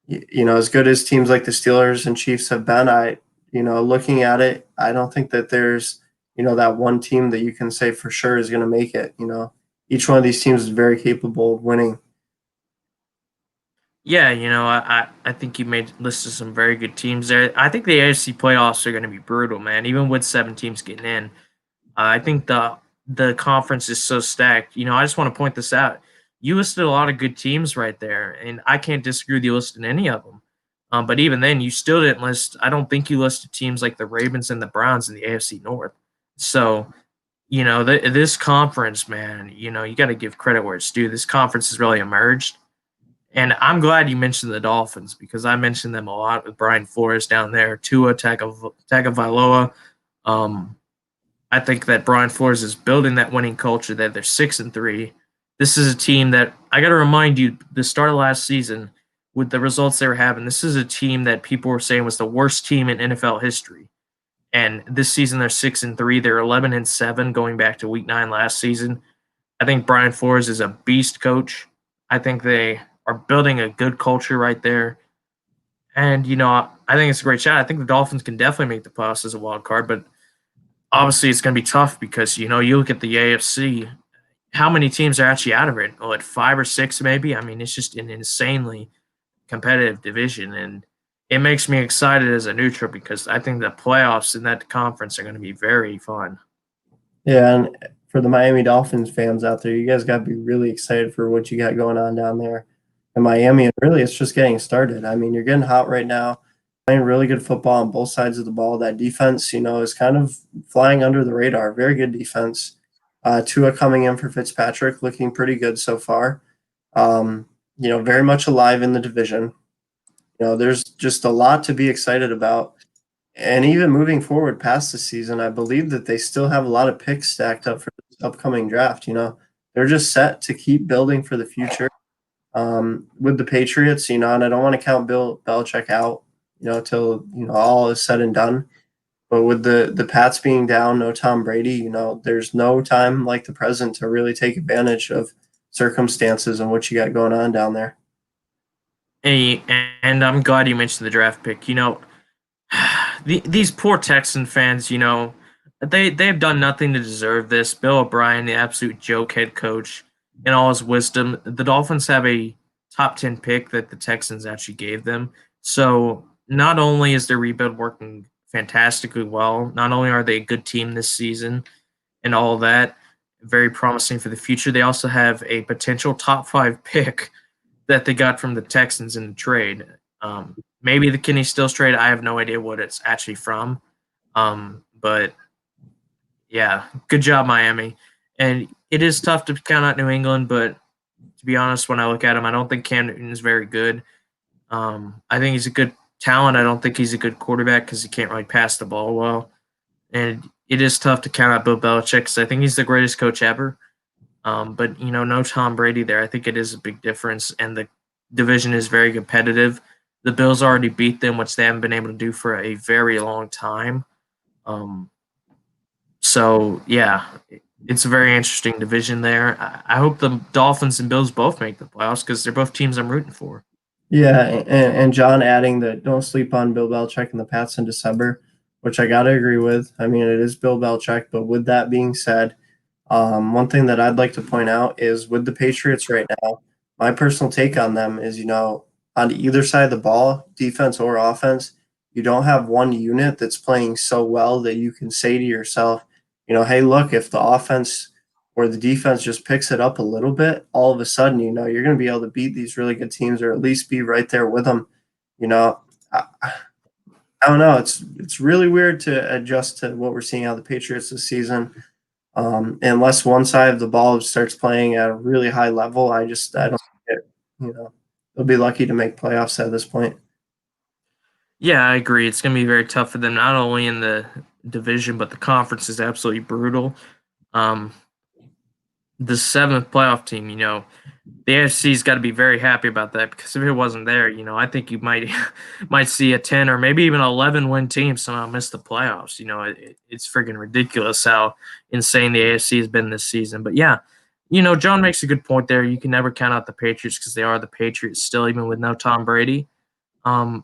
As good as teams like the Steelers and Chiefs have been, looking at it, I don't think that there's, that one team that you can say for sure is going to make it. Each one of these teams is very capable of winning. Yeah, I think you made listed some very good teams there. I think the AFC playoffs are going to be brutal, man. Even with 7 teams getting in, I think the conference is so stacked. I just want to point this out. You listed a lot of good teams right there, and I can't disagree with you listing any of them. But even then, you still didn't list. I don't think you listed teams like the Ravens and the Browns in the AFC North. So, this conference, man, you got to give credit where it's due. This conference has really emerged. And I'm glad you mentioned the Dolphins because I mentioned them a lot with Brian Flores down there, Tua Tagovailoa. I think that Brian Flores is building that winning culture. That they're 6-3. This is a team that I got to remind you. The start of last season, with the results they were having, this is a team that people were saying was the worst team in NFL history. And this season they're 6-3. They're 11-7 going back to Week 9 last season. I think Brian Flores is a beast coach. I think they are building a good culture right there. And, I think it's a great shot. I think the Dolphins can definitely make the playoffs as a wild card, but obviously it's going to be tough because, you look at the AFC, how many teams are actually out of it? Oh, at 5 or 6 maybe? I mean, it's just an insanely competitive division, and it makes me excited as a neutral because I think the playoffs in that conference are going to be very fun. Yeah, and for the Miami Dolphins fans out there, you guys got to be really excited for what you got going on down there in Miami. And really, it's just getting started. I mean, you're getting hot right now, playing really good football on both sides of the ball. That defense, is kind of flying under the radar. Very good defense. Tua coming in for Fitzpatrick, looking pretty good so far. Very much alive in the division. There's just a lot to be excited about. And even moving forward past the season, I believe that they still have a lot of picks stacked up for this upcoming draft. They're just set to keep building for the future. With the Patriots, and I don't want to count Bill Belichick out, till all is said and done. But with the Pats being down, no Tom Brady, there's no time like the present to really take advantage of circumstances and what you got going on down there. Hey, and I'm glad you mentioned the draft pick. These poor Texan fans, they've done nothing to deserve this. Bill O'Brien, the absolute joke head coach, in all his wisdom, the Dolphins have a top 10 pick that the Texans actually gave them. So not only is their rebuild working fantastically well, not only are they a good team this season and all that, very promising for the future, they also have a potential top 5 pick that they got from the Texans in the trade. Maybe the Kenny Stills trade. I have no idea what it's actually from. But yeah, good job, Miami. And it is tough to count out New England, but to be honest, when I look at him, I don't think Cam Newton is very good. I think he's a good talent. I don't think he's a good quarterback because he can't really pass the ball well. And it is tough to count out Bill Belichick because I think he's the greatest coach ever. But, no Tom Brady there. I think it is a big difference, and the division is very competitive. The Bills already beat them, which they haven't been able to do for a very long time. So, yeah, it's a very interesting division there. I hope the Dolphins and Bills both make the playoffs because they're both teams I'm rooting for. Yeah, and John adding that don't sleep on Bill Belichick and the Pats in December, which I got to agree with. I mean, it is Bill Belichick, but with that being said, one thing that I'd like to point out is with the Patriots right now, my personal take on them is, on either side of the ball, defense or offense, you don't have one unit that's playing so well that you can say to yourself, hey, look, if the offense, where the defense just picks it up a little bit, all of a sudden, you're going to be able to beat these really good teams or at least be right there with them. I don't know. It's really weird to adjust to what we're seeing out of the Patriots this season. Unless one side of the ball starts playing at a really high level, I don't think it, they'll be lucky to make playoffs at this point. Yeah, I agree. It's going to be very tough for them, not only in the division, but the conference is absolutely brutal. The seventh playoff team, the AFC's got to be very happy about that, because if it wasn't there, I think you might see a 10 or maybe even 11 win team somehow miss the playoffs. It's freaking ridiculous how insane the AFC has been this season. But yeah, John makes a good point there. You can never count out the Patriots because they are the Patriots still, even with no Tom Brady. But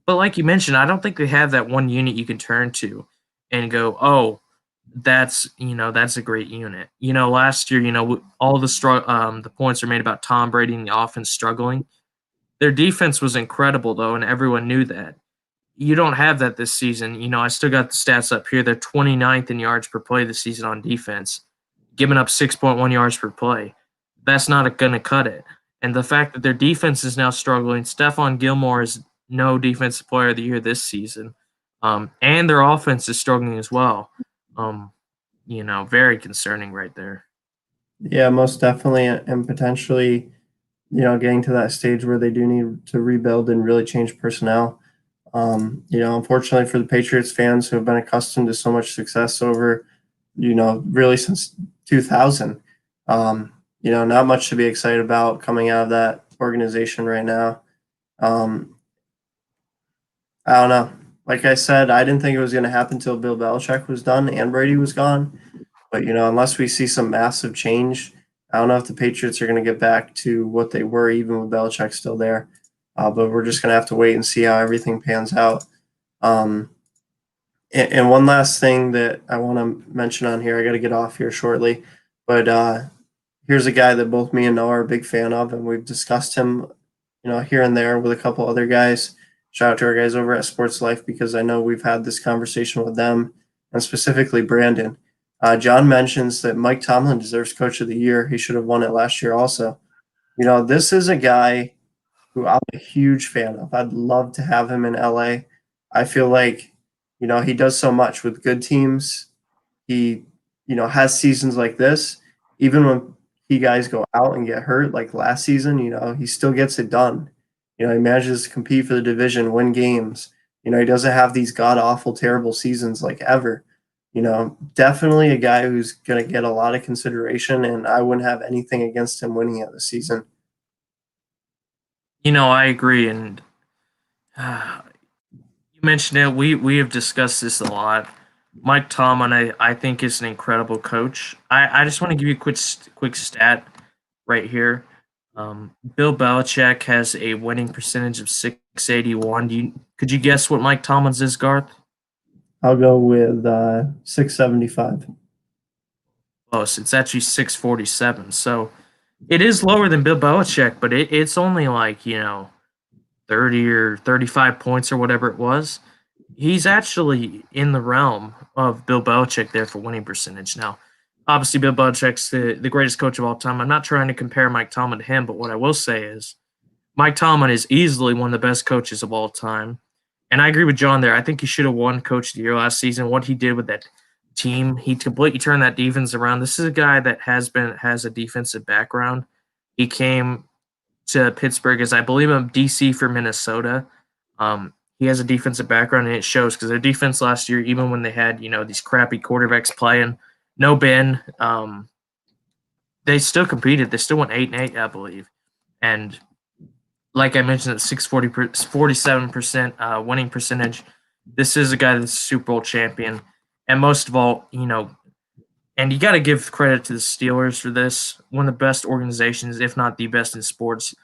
like you mentioned, I don't think they have that one unit you can turn to and go, oh, that's a great unit. Last year, all the points are made about Tom Brady and the offense struggling. Their defense was incredible though, and everyone knew that. You don't have that this season. I still got the stats up here. They're 29th in yards per play this season on defense, giving up 6.1 yards per play. That's not going to cut it. And the fact that their defense is now struggling, Stephon Gilmore is no defensive player of the year this season, and their offense is struggling as well. Very concerning right there. Yeah, most definitely, and potentially, getting to that stage where they do need to rebuild and really change personnel. Unfortunately for the Patriots fans who have been accustomed to so much success over, really since 2000, not much to be excited about coming out of that organization right now. I don't know. Like I said, I didn't think it was going to happen until Bill Belichick was done and Brady was gone. But, unless we see some massive change, I don't know if the Patriots are going to get back to what they were even with Belichick still there. But we're just going to have to wait and see how everything pans out. And one last thing that I want to mention on here, I got to get off here shortly. But here's a guy that both me and Noah are a big fan of, and we've discussed him, here and there with a couple other guys. Shout out to our guys over at Sports Life, because I know we've had this conversation with them, and specifically Brandon. John mentions that Mike Tomlin deserves Coach of the Year. He should have won it last year also. This is a guy who I'm a huge fan of. I'd love to have him in LA. I feel like, he does so much with good teams. He, has seasons like this. Even when guys go out and get hurt, like last season, he still gets it done. He manages to compete for the division, win games. He doesn't have these god-awful, terrible seasons like ever. Definitely a guy who's going to get a lot of consideration, and I wouldn't have anything against him winning it this season. I agree, and you mentioned it. We have discussed this a lot. Mike Tomlin, I think, is an incredible coach. I just want to give you a quick stat right here. Bill Belichick has a winning percentage of 681. Could you guess what Mike Tomlin's is, Garth? I'll go with 675. Close. It's actually 647. So it is lower than Bill Belichick, but it's only like 30 or 35 points or whatever it was. He's actually in the realm of Bill Belichick there for winning percentage. Now, obviously, Bill Belichick's the greatest coach of all time. I'm not trying to compare Mike Tomlin to him, but what I will say is Mike Tomlin is easily one of the best coaches of all time. And I agree with John there. I think he should have won Coach of the Year last season. What he did with that team, he completely turned that defense around. This is a guy that has a defensive background. He came to Pittsburgh as, I believe, a DC for Minnesota. He has a defensive background, and it shows, because their defense last year, even when they had these crappy quarterbacks playing, no Ben, they still competed. They still went 8-8, I believe. And like I mentioned, at 47% winning percentage, this is a guy that's a Super Bowl champion. And most of all, and you got to give credit to the Steelers for this. One of the best organizations, if not the best in sports.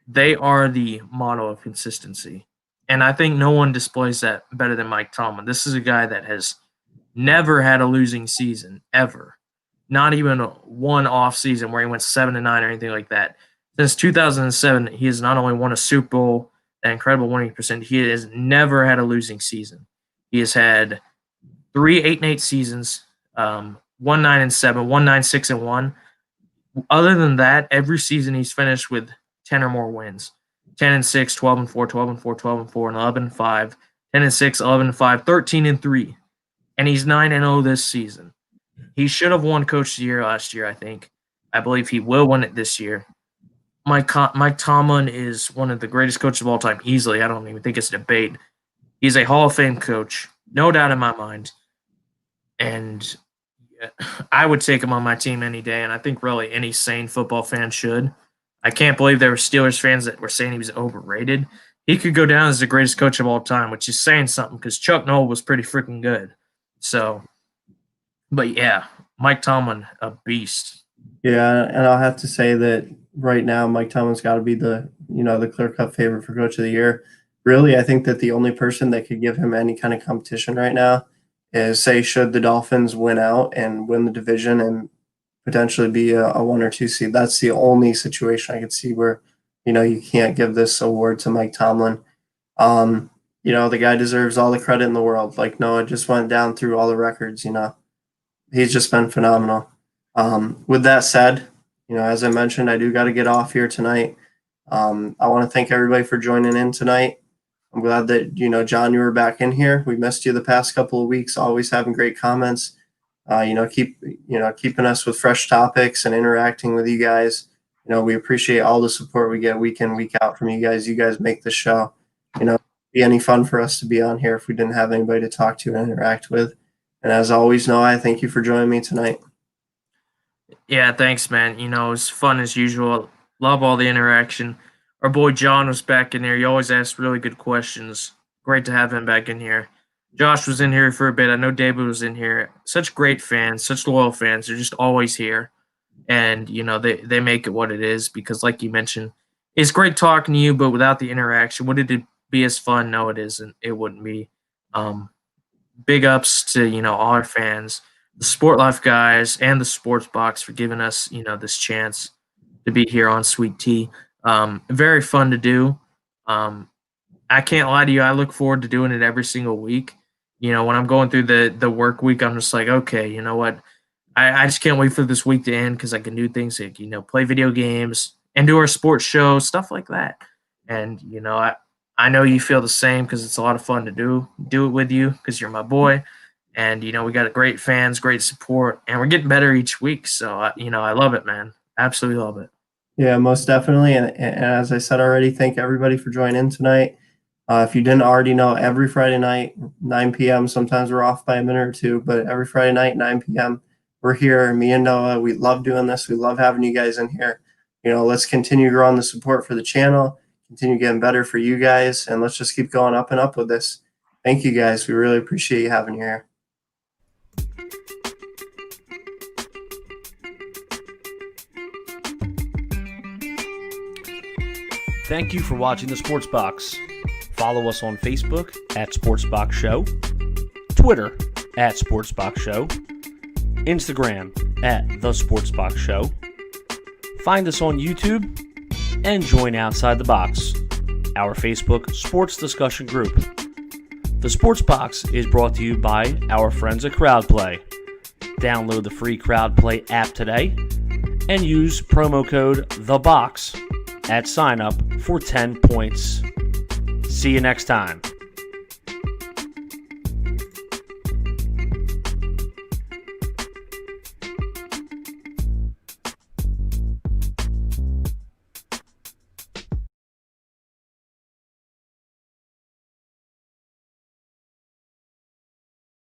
They are the model of consistency. And I think no one displays that better than Mike Tomlin. This is a guy that has never had a losing season, ever. Not even one off season where he went 7-9 or anything like that. Since 2007, he has not only won a Super Bowl, an incredible winning percentage, he has never had a losing season. He has had 3 8-8 seasons, 1-9-7, 1-9-6-1. Other than that, every season he's finished with 10 or more wins. 10-6, 12-4, 12-4, 12-4, and 11-5. 10-6, 11-5, 13-3. And he's 9-0 this season. He should have won Coach of the Year last year, I think. I believe he will win it this year. Mike Tomlin is one of the greatest coaches of all time, easily. I don't even think it's a debate. He's a Hall of Fame coach, no doubt in my mind. And I would take him on my team any day, and I think really any sane football fan should. I can't believe there were Steelers fans that were saying he was overrated. He could go down as the greatest coach of all time, which is saying something because Chuck Noll was pretty freaking good. So, but yeah, Mike Tomlin, a beast. Yeah, and I'll have to say that right now Mike Tomlin's got to be the clear-cut favorite for Coach of the Year. Really, I think that the only person that could give him any kind of competition right now is, say, should the Dolphins win out and win the division and potentially be a 1 or 2 seed. That's the only situation I could see where, you can't give this award to Mike Tomlin. The guy deserves all the credit in the world. Like Noah just went down through all the records, He's just been phenomenal. With that said, as I mentioned, I do got to get off here tonight. I want to thank everybody for joining in tonight. I'm glad that, John, you were back in here. We missed you the past couple of weeks, always having great comments. Keeping us with fresh topics and interacting with you guys. We appreciate all the support we get week in, week out from you guys. You guys make the show, be any fun for us to be on here if we didn't have anybody to talk to and interact with. And as always, Noah, thank you for joining me tonight. Yeah, thanks, man. It was fun as usual. Love all the interaction. Our boy John was back in there. He always asks really good questions. Great to have him back in here. Josh was in here for a bit. I know Deibler was in here. Such great fans, such loyal fans. They're just always here. And, they make it what it is because, like you mentioned, it's great talking to you, but without the interaction, would it be as fun? No, it isn't. It wouldn't be. Big ups to, all our fans, the Sport Life guys, and the Sports Box for giving us, this chance to be here on Sweet Tea. Very fun to do. I can't lie to you. I look forward to doing it every single week. When I'm going through the work week, I'm just like, okay, you know what? I just can't wait for this week to end because I can do things like, play video games and do our sports show, stuff like that. And, I know you feel the same because it's a lot of fun to do it with you because you're my boy. And, we got great fans, great support, and we're getting better each week. So, I love it, man. Absolutely love it. Yeah, most definitely. And as I said already, thank everybody for joining in tonight. If you didn't already know, every Friday night, 9 p.m., sometimes we're off by a minute or two, but every Friday night, 9 p.m., we're here. Me and Noah, we love doing this. We love having you guys in here. Let's continue growing the support for the channel, continue getting better for you guys, and let's just keep going up and up with this. Thank you, guys. We really appreciate you having you here. Thank you for watching the Sports Box. Follow us on Facebook at Sports Box Show, Twitter at Sports Box Show, Instagram at The Sports Box Show. Find us on YouTube and join Outside the Box, our Facebook sports discussion group. The Sports Box is brought to you by our friends at CrowdPlay. Download the free CrowdPlay app today and use promo code THEBOX at sign up for 10 points. See you next time.